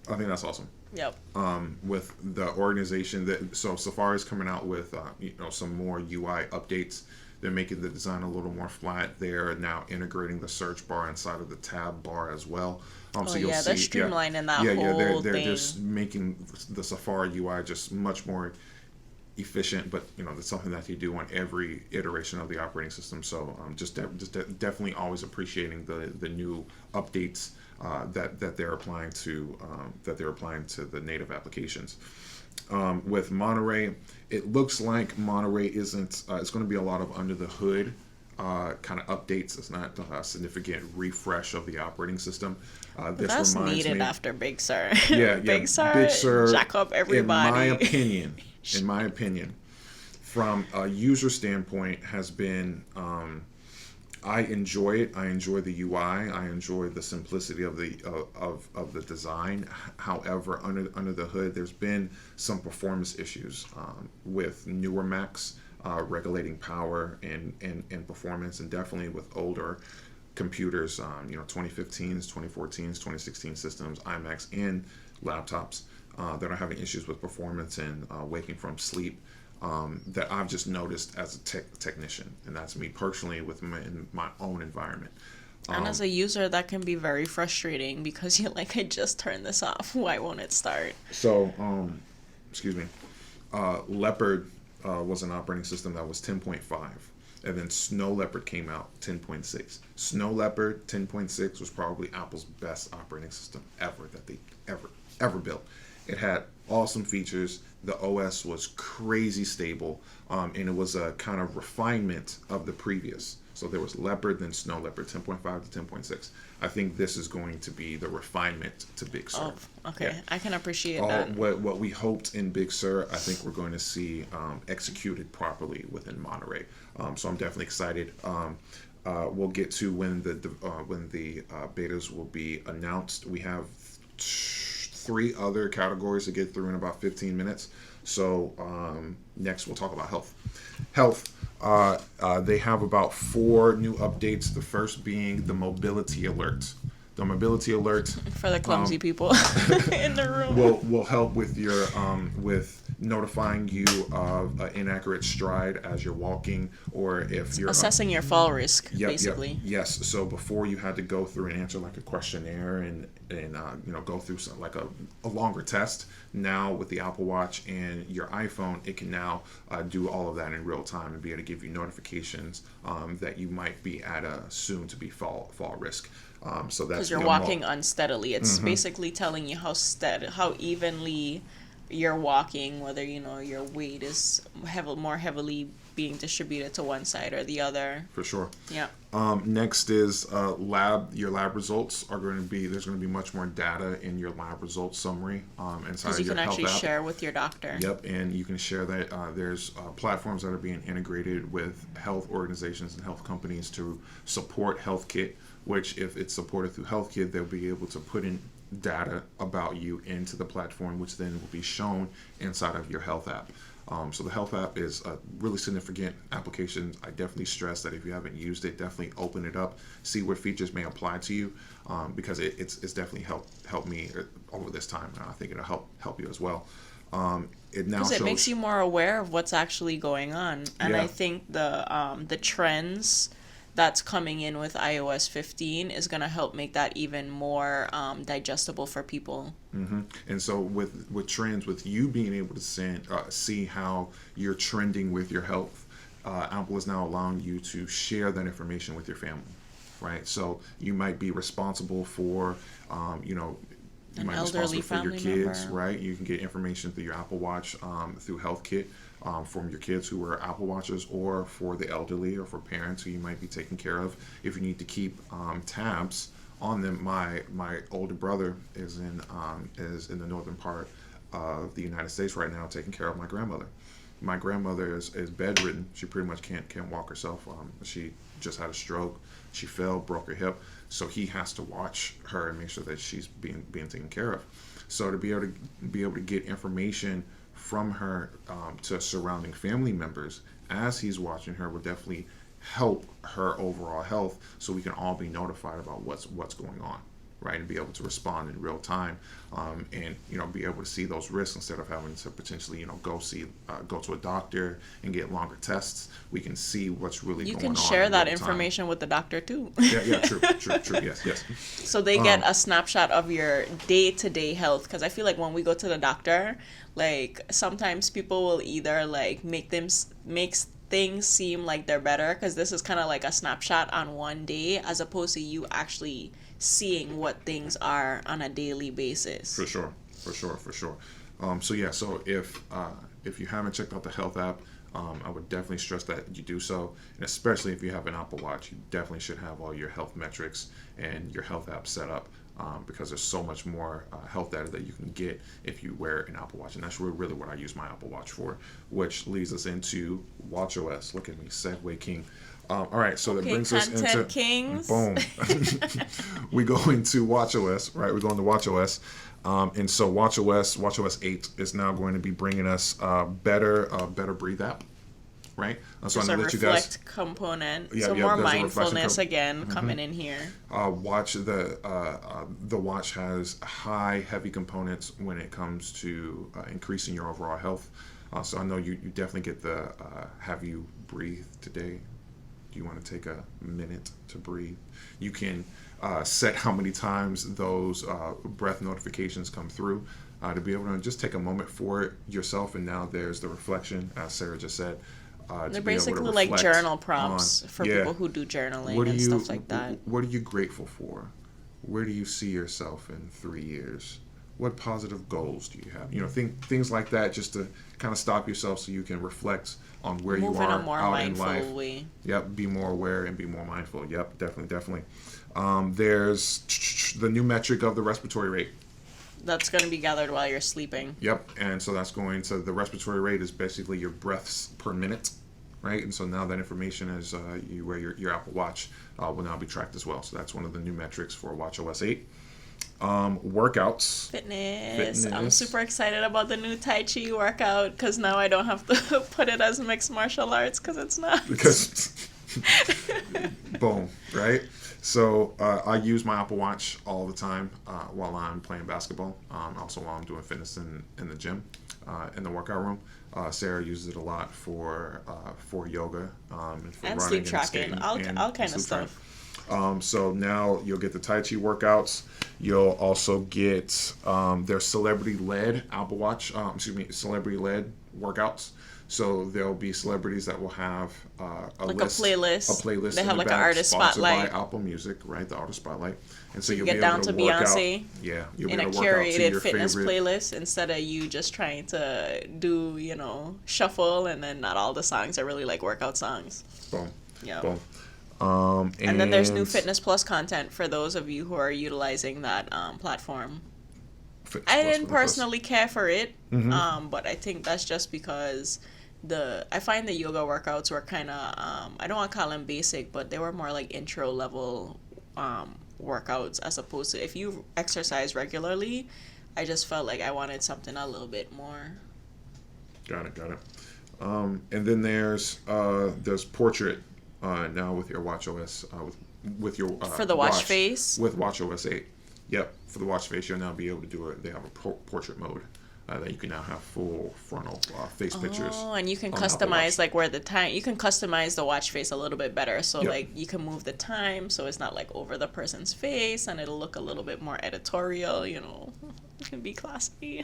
I think that's awesome. Yep. With the organization so Safari is coming out with some more UI updates. They're making the design a little more flat. They're now integrating the search bar inside of the tab bar as well. So you'll see, they're streamlining that whole they're thing. just making the Safari UI just much more efficient, but that's something that you do on every iteration of the operating system. So definitely always appreciating the new updates that they're applying to the native applications. With Monterey, it looks like Monterey isn't. It's going to be a lot of under the hood kind of updates. It's not a significant refresh of the operating system. That's needed after Big Sur. Big Sur, jack up everybody. In my opinion, from a user standpoint, has been. I enjoy it. I enjoy the UI. I enjoy the simplicity of the design. However, under the hood, there's been some performance issues with newer Macs regulating power and performance, and definitely with older computers, 2015s, 2014s, 2016 systems, iMacs, and laptops that are having issues with performance and waking from sleep. That I've just noticed as a technician, and that's me personally in my own environment. And as a user, that can be very frustrating because you're like, I just turned this off. Why won't it start? So, Leopard was an operating system that was 10.5, and then Snow Leopard came out 10.6. Snow Leopard 10.6 was probably Apple's best operating system ever that they ever built. It had awesome features. The OS was crazy stable, and it was a kind of refinement of the previous. So there was Leopard, then Snow Leopard, 10.5 to 10.6. I think this is going to be the refinement to Big Sur. Oh, okay. Yeah. I can appreciate that. What we hoped in Big Sur, I think we're going to see executed properly within Monterey. So I'm definitely excited. We'll get to when the betas will be announced. We have 3 other categories to get through in about 15 minutes. So next we'll talk about health. They have about 4 new updates. The first being the mobility alert. The mobility alert for the clumsy people in the room will help with your with notifying you of inaccurate stride as you're walking, or if you're assessing your fall risk, basically. Yes. So before you had to go through and answer like a questionnaire and go through some like a longer test. Now with the Apple Watch and your iPhone, it can now do all of that in real time and be able to give you notifications that you might be at a soon to be fall risk. So that's because you're walking unsteadily. It's basically telling you how evenly you're walking, whether your weight is more heavily being distributed to one side or the other. For sure. Yeah. Next is your lab results are going to be, there's going to be much more data in your lab results summary inside Because of you your can health actually app. share with your doctor. Yep, and you can share that. There's platforms that are being integrated with health organizations and health companies to support HealthKit, which if it's supported through HealthKit, they'll be able to put in data about you into the platform, which then will be shown inside of your health app. So the health app is a really significant application. I definitely stress that if you haven't used it, definitely open it up, see what features may apply to you, because it's definitely helped me over this time, and I think it'll help you as well. It now Because it shows, makes you more aware of what's actually going on, and Yeah. I think the trends that's coming in with iOS 15 is gonna help make that even more digestible for people. And so with trends, with you being able to see how you're trending with your health, Apple is now allowing you to share that information with your family, right? So you might be responsible for, you An might be elderly responsible for your family kids, member. right? You can get information through your Apple Watch, through HealthKit, from your kids who are Apple Watchers, or for the elderly, or for parents who you might be taking care of. If you need to keep tabs on them, my older brother is in the northern part of the United States right now, taking care of my grandmother. My grandmother is bedridden. She pretty much can't walk herself. She just had a stroke. She fell, broke her hip. So he has to watch her and make sure that she's being taken care of. So to be able to get information from her to surrounding family members as he's watching her would definitely help her overall health, so we can all be notified about what's going on, right, and be able to respond in real time, and be able to see those risks instead of having to potentially go to a doctor and get longer tests. We can see what's really You going on. can share in that real time. information with the doctor too. Yeah, true, yes. So they get a snapshot of your day-to-day health, because I feel like when we go to the doctor, like sometimes people will either like makes things seem like they're better, because this is kind of like a snapshot on one day, as opposed to you actually seeing what things are on a daily basis. For sure. So if you haven't checked out the health app, I would definitely stress that you do so, and especially if you have an Apple Watch, you definitely should have all your health metrics and your health app set up, because there's so much more health data that you can get if you wear an Apple Watch, and that's really what I use my Apple Watch for, which leads us into watchOS. Look at me, segue king. All right, so that brings us into kings. Boom. We go into watchOS, right? We go into watchOS, and so watchOS 8 is now going to be bringing us better Breathe app, right? So There's I know a that you reflect guys component, Yeah, so yeah, more there's a reflection mindfulness again coming in here. watch the watch has heavy components when it comes to increasing your overall health. So I know you definitely get the have you breathe today? Do you want to take a minute to breathe? You can set how many times those breath notifications come through, to be able to just take a moment for it yourself. And now there's the reflection, as Sarah just said. They're basically like journal prompts for people who do journaling and stuff like that. What are you grateful for? Where do you see yourself in 3 years? What positive goals do you have? Things like that, just to kind of stop yourself so you can reflect on where Move you are in a more out mindful in life. way. Yep, be more aware and be more mindful. Yep, definitely. There's the new metric of the respiratory rate. That's going to be gathered while you're sleeping. Yep, and so that's going to, the respiratory rate is basically your breaths per minute, right? And so now that information is you wear your Apple Watch will now be tracked as well. So that's one of the new metrics for watchOS 8. Workouts. Fitness. I'm super excited about the new Tai Chi workout, because now I don't have to put it as mixed martial arts, because it's not. Because, boom, right? So I use my Apple Watch all the time while I'm playing basketball. Also while I'm doing fitness in the gym, in the workout room. Sarah uses it a lot for yoga and for And running sleep and tracking, skating all kind of sleep stuff. tracking. So now you'll get the Tai Chi workouts. You'll also get their celebrity-led Apple Watch, celebrity-led workouts. So there'll be celebrities that will have a Like list, a playlist. a playlist. They in have the like back, an artist sponsored spotlight. by Apple Music, right? The artist spotlight, and so You you'll get be down able to to work Beyonce out. Yeah, you'll be in a able to work out to curated your fitness favorite. playlist instead of you just trying to do, shuffle and then not all the songs are really like workout songs. Boom, Yeah. boom. And then there's new Fitness Plus content for those of you who are utilizing that platform. Fitness I Plus, didn't personally care for it, Mm-hmm. but I think that's just because I find the yoga workouts were kind of I don't want to call them basic, but they were more like intro level workouts as opposed to if you exercise regularly. I just felt like I wanted something a little bit more. Got it. And then there's portrait now with your WatchOS with your For the watch face? with WatchOS 8. Yep, for the watch face, you'll now be able to do it. They have a portrait mode that you can now have full frontal face pictures. Oh, and you can on Apple customize Watch. like where the time you can customize the watch face a little bit better. So Yep. like you can move the time so it's not like over the person's face and it'll look a little bit more editorial, It can be classy.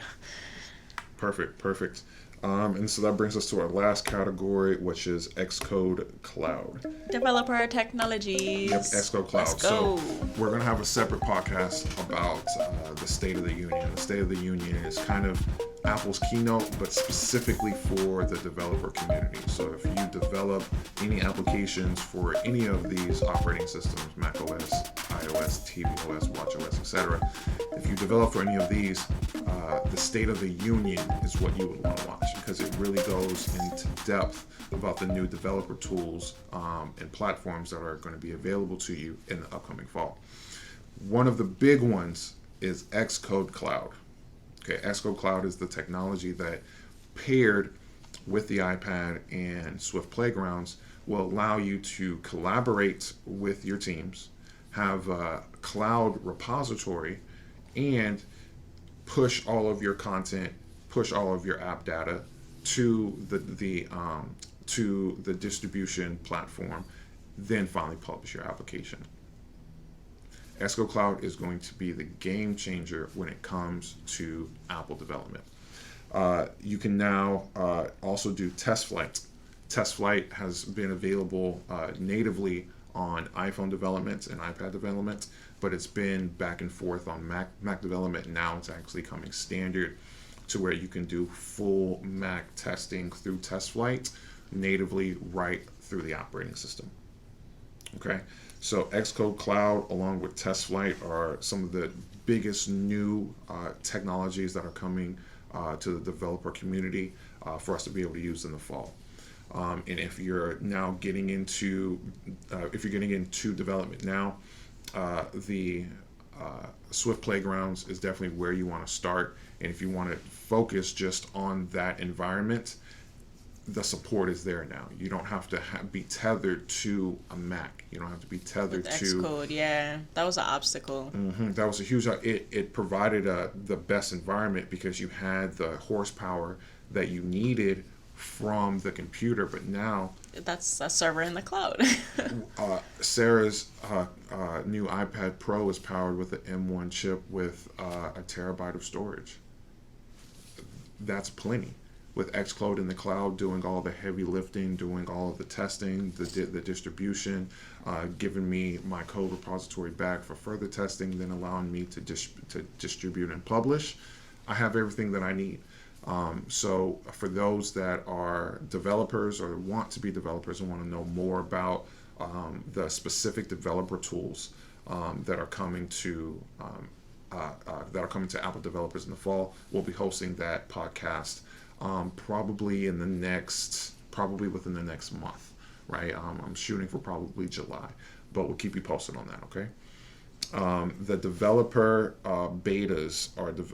Perfect. And so that brings us to our last category, which is XCode Cloud. Developer technologies. Yep, XCode Cloud. Let's go. So we're going to have a separate podcast about the State of the Union. The State of the Union is kind of Apple's keynote, but specifically for the developer community. So if you develop any applications for any of these operating systems, Mac OS, iOS, tvOS, watchOS, etc., if you develop for any of these, the State of the Union is what you would want to watch because it really goes into depth about the new developer tools and platforms that are going to be available to you in the upcoming fall. One of the big ones is XCode Cloud. Okay, XCode Cloud is the technology that, paired with the iPad and Swift Playgrounds, will allow you to collaborate with your teams, have a cloud repository, and push all of your content, push all of your app data to the distribution platform, then finally publish your application. XCode Cloud is going to be the game changer when it comes to Apple development. You can now also do test flight. Test flight has been available natively on iPhone development and iPad development, but it's been back and forth on Mac development. Now it's actually coming standard to where you can do full Mac testing through test flight natively right through the operating system. Okay, so XCode Cloud along with test flight are some of the biggest new technologies that are coming to the developer community for us to be able to use in the fall. And if you're now getting into development now, the Swift Playgrounds is definitely where you want to start. And if you want to focus just on that environment, the support is there now. You don't have to be tethered to a Mac. You don't have to be tethered With to Xcode. Yeah, that was an obstacle. That was a huge. It provided the best environment because you had the horsepower that you needed from the computer. But now That's a server in the cloud. Sarah's new iPad Pro is powered with an M1 chip with a terabyte of storage. That's plenty. With XCode in the cloud doing all the heavy lifting, doing all of the testing, the distribution, giving me my code repository back for further testing, then allowing me to distribute and publish, I have everything that I need. So for those that are developers or want to be developers and want to know more about the specific developer tools that are coming to Apple developers in the fall, we'll be hosting that podcast probably within the next month, right? I'm shooting for probably July, but we'll keep you posted on that, okay? The developer betas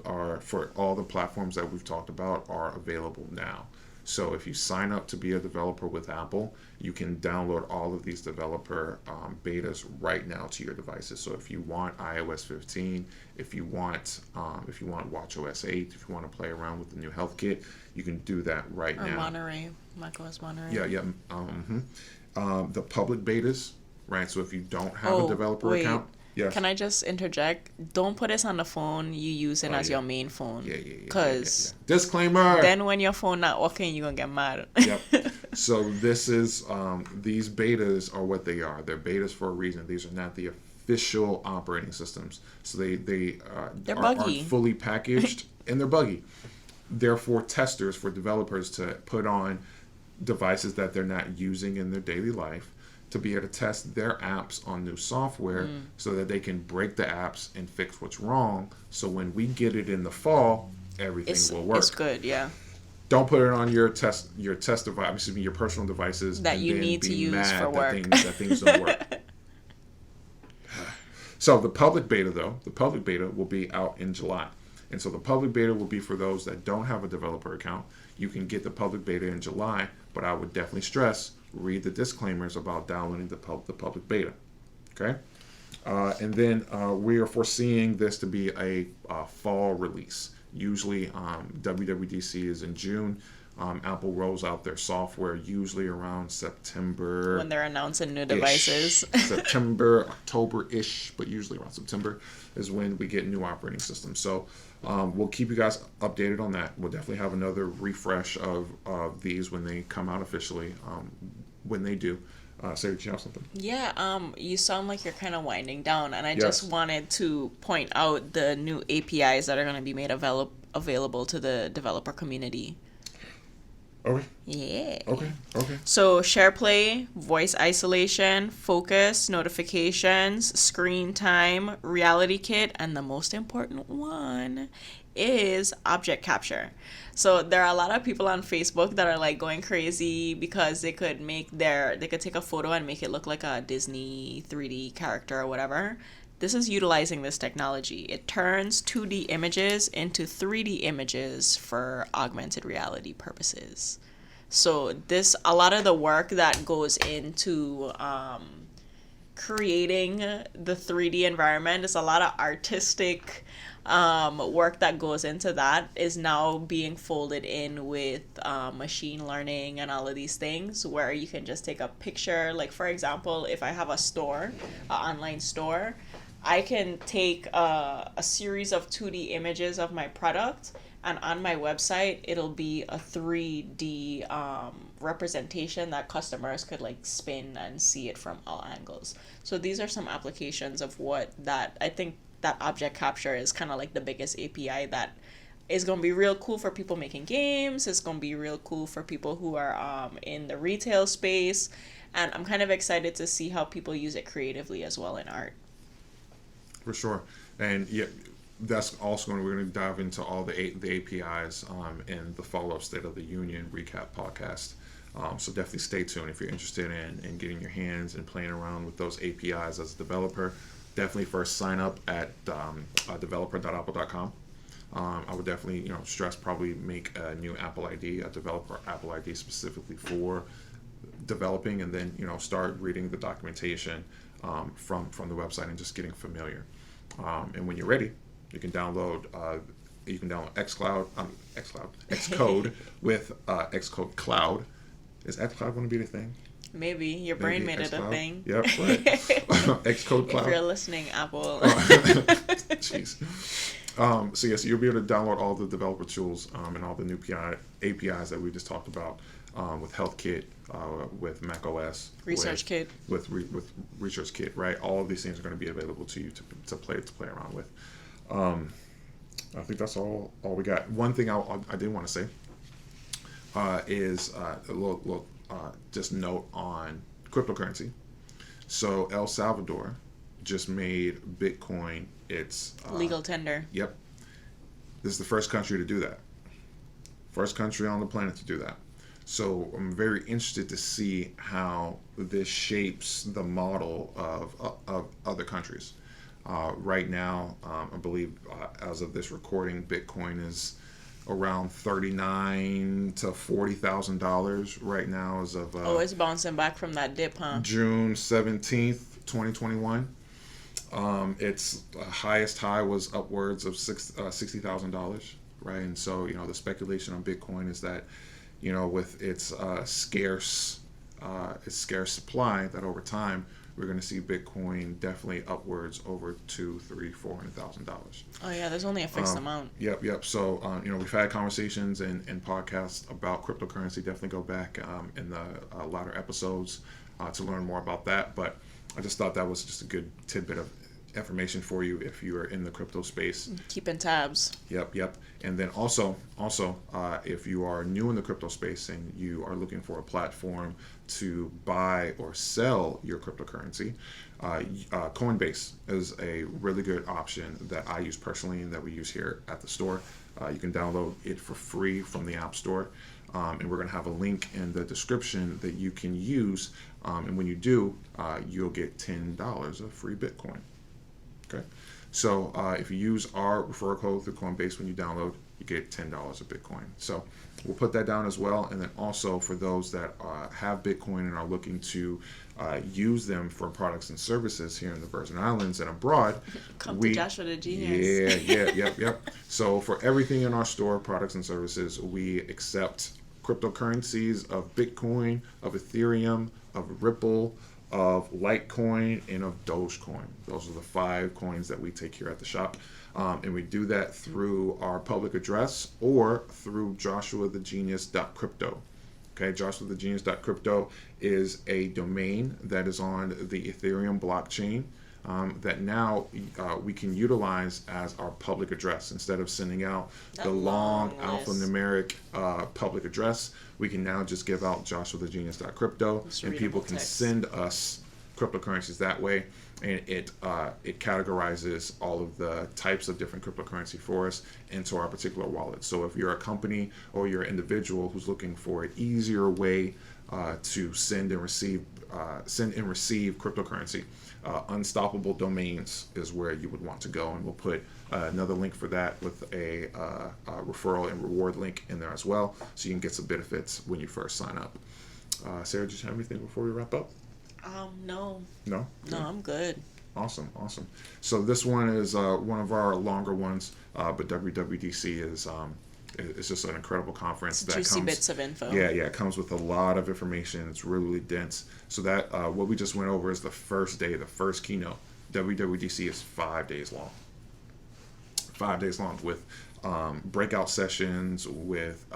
are for all the platforms that we've talked about are available now. So if you sign up to be a developer with Apple, you can download all of these developer betas right now to your devices. So if you want iOS 15, if you want watchOS 8, if you want to play around with the new health kit, you can do that right now. Or Monterey, Mac OS Monterey. Yeah. The public betas, right? So if you don't have a developer account, Yes. Can I just interject? Don't put this on the phone you using as your main phone. Yeah. Because disclaimer. then when your phone not working, you're gonna get mad. Yep. So this is these betas are what they are. They're betas for a reason. These are not the official operating systems. So they're buggy. aren't fully packaged and they're buggy. They're for testers, for developers to put on devices that they're not using in their daily life, to be able to test their apps on new software so that they can break the apps and fix what's wrong. So when we get it in the fall, everything will work. It's good, yeah. Don't put it on your test device, excuse me, your personal devices That and you then need be to use mad for work. that things don't work. So the public beta will be out in July. And so the public beta will be for those that don't have a developer account. You can get the public beta in July, but I would definitely stress, read the disclaimers about downloading the public beta. Okay? And then we are foreseeing this to be a fall release. Usually WWDC is in June. Apple rolls out their software usually around September. When they're announcing new devices. September, October-ish, but usually around September is when we get new operating systems. So we'll keep you guys updated on that. We'll definitely have another refresh of these when they come out officially. When they do. Sarah, did you have something? Yeah, you sound like you're kind of winding down, and I Yes. just wanted to point out the new APIs that are going to be made available to the developer community. Okay. Yeah. Okay. So SharePlay, voice isolation, focus, notifications, screen time, reality kit, and the most important one is object capture. So there are a lot of people on Facebook that are like going crazy because they could take a photo and make it look like a Disney 3D character or whatever. This is utilizing this technology. It turns 2D images into 3D images for augmented reality purposes. So a lot of the work that goes into creating the 3D environment is a lot of artistic work that goes into that is now being folded in with machine learning and all of these things, where you can just take a picture. Like, for example, if I have an online store, I can take a series of 2D images of my product, and on my website it'll be a 3D representation that customers could like spin and see it from all angles. So these are some applications of I think that object capture is kind of like the biggest API that is going to be real cool for people making games. It's going to be real cool for people who are in the retail space, and I'm kind of excited to see how people use it creatively as well in art. For sure. And yeah, that's also we're going to dive into all the APIs in the follow-up State of the Union recap podcast. So definitely stay tuned if you're interested in getting your hands and playing around with those APIs as a developer. Definitely first sign up at developer.apple.com. I would definitely stress probably make a new Apple ID, a developer Apple ID specifically for developing, and then start reading the documentation from the website and just getting familiar. And when you're ready, you can download Xcode with Xcode Cloud. Is Xcloud going to be the thing? Maybe your brain made it a thing. Yep, right. Xcode Cloud. If you're listening, Apple. Jeez. So yes, you'll be able to download all the developer tools and all the new APIs that we just talked about with HealthKit, with Mac OS, ResearchKit, with ResearchKit, right? All of these things are going to be available to you to play around with. I think that's all we got. One thing I did want to say is a little just note on cryptocurrency. So El Salvador just made Bitcoin its legal tender. Yep. This is the first country to do that. First country on the planet to do that. So I'm very interested to see how this shapes the model of other countries. Right now, I believe as of this recording, Bitcoin is around $39,000 to $40,000 right now as of it's bouncing back from that dip, huh? June 17th, 2021. Its highest high was upwards of $60,000, right? And so the speculation on Bitcoin is that with its scarce supply, that over time we're going to see Bitcoin definitely upwards over $200,000, $300,000, $400,000. Oh yeah, there's only a fixed amount. Yep. So we've had conversations and podcasts about cryptocurrency. Definitely go back in the latter episodes to learn more about that. But I just thought that was just a good tidbit of information for you if you are in the crypto space. Keeping tabs. Yep. And then also, if you are new in the crypto space and you are looking for a platform to buy or sell your cryptocurrency, Coinbase is a really good option that I use personally and that we use here at the store. You can download it for free from the App Store. And we're going to have a link in the description that you can use. And when you do, you'll get $10 of free Bitcoin. Okay, so if you use our referral code through Coinbase when you download, you get $10 of Bitcoin. So we'll put that down as well. And then also for those that have Bitcoin and are looking to use them for products and services here in the Virgin Islands and abroad, come to Joshua the Genius. Yep. So for everything in our store, products and services, we accept cryptocurrencies of Bitcoin, of Ethereum, of Ripple, of Litecoin, and of Dogecoin. Those are the 5 coins that we take here at the shop. And we do that through our public address or through joshuathegenius.crypto. Okay, joshuathegenius.crypto is a domain that is on the Ethereum blockchain that now we can utilize as our public address. Instead of sending out the long alphanumeric public address, we can now just give out joshuathegenius.crypto, and people can send us cryptocurrencies that way. And it categorizes all of the types of different cryptocurrency for us into our particular wallet. So if you're a company or you're an individual who's looking for an easier way to send and receive cryptocurrency, Unstoppable Domains is where you would want to go, and we'll put another link for that with a referral and reward link in there as well, so you can get some benefits when you first sign up. Sarah, did you have anything before we wrap up? No. No, I'm good. Awesome. So this one is one of our longer ones, but WWDC is it's just an incredible conference. It's juicy bits of info. Yeah, it comes with a lot of information. It's really dense. So that what we just went over is the first day, the first keynote. WWDC is 5 days long. 5 days long with breakout sessions, with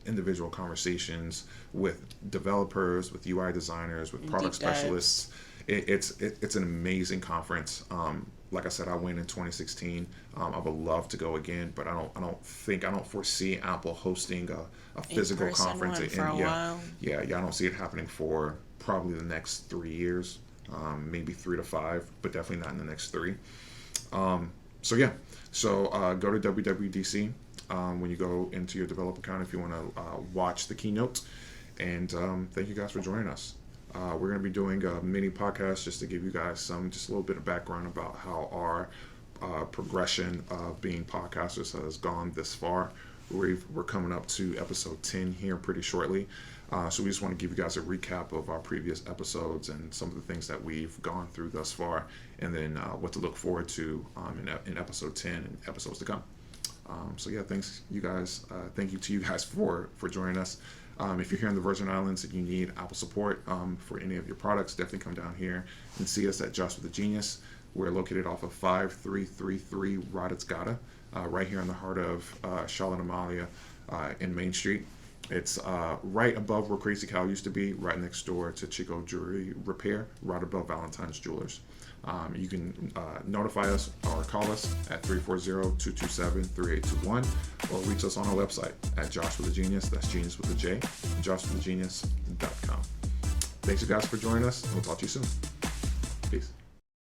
individual conversations, with developers, with UI designers, with product specialists. It's an amazing conference. Like I said, I went in 2016. I would love to go again, but I don't foresee Apple hosting a physical conference for a while. Yeah, I don't see it happening for probably the next 3 years, maybe 3 to 5, but definitely not in the next 3. So go to WWDC when you go into your developer account if you want to watch the keynote. And thank you guys for joining us. We're going to be doing a mini podcast just to give you guys just a little bit of background about how our progression of being podcasters has gone this far. We're coming up to episode 10 here pretty shortly. So we just want to give you guys a recap of our previous episodes and some of the things that we've gone through thus far, and then what to look forward to in episode 10 and episodes to come. Thanks you guys. Thank you to you guys for joining us. If you're here in the Virgin Islands and you need Apple support for any of your products, definitely come down here and see us at Joshua the Genius. We're located off of 5333 Rodetsgata, right here in the heart of Charlotte Amalia in Main Street. It's right above where Crazy Cow used to be, right next door to Chico Jewelry Repair, right above Valentine's Jewelers. You can notify us or call us at 340-227-3821 or reach us on our website at Joshua the Genius, that's Genius with a J, joshuathegenius.com. Thanks you guys for joining us, and we'll talk to you soon. Peace.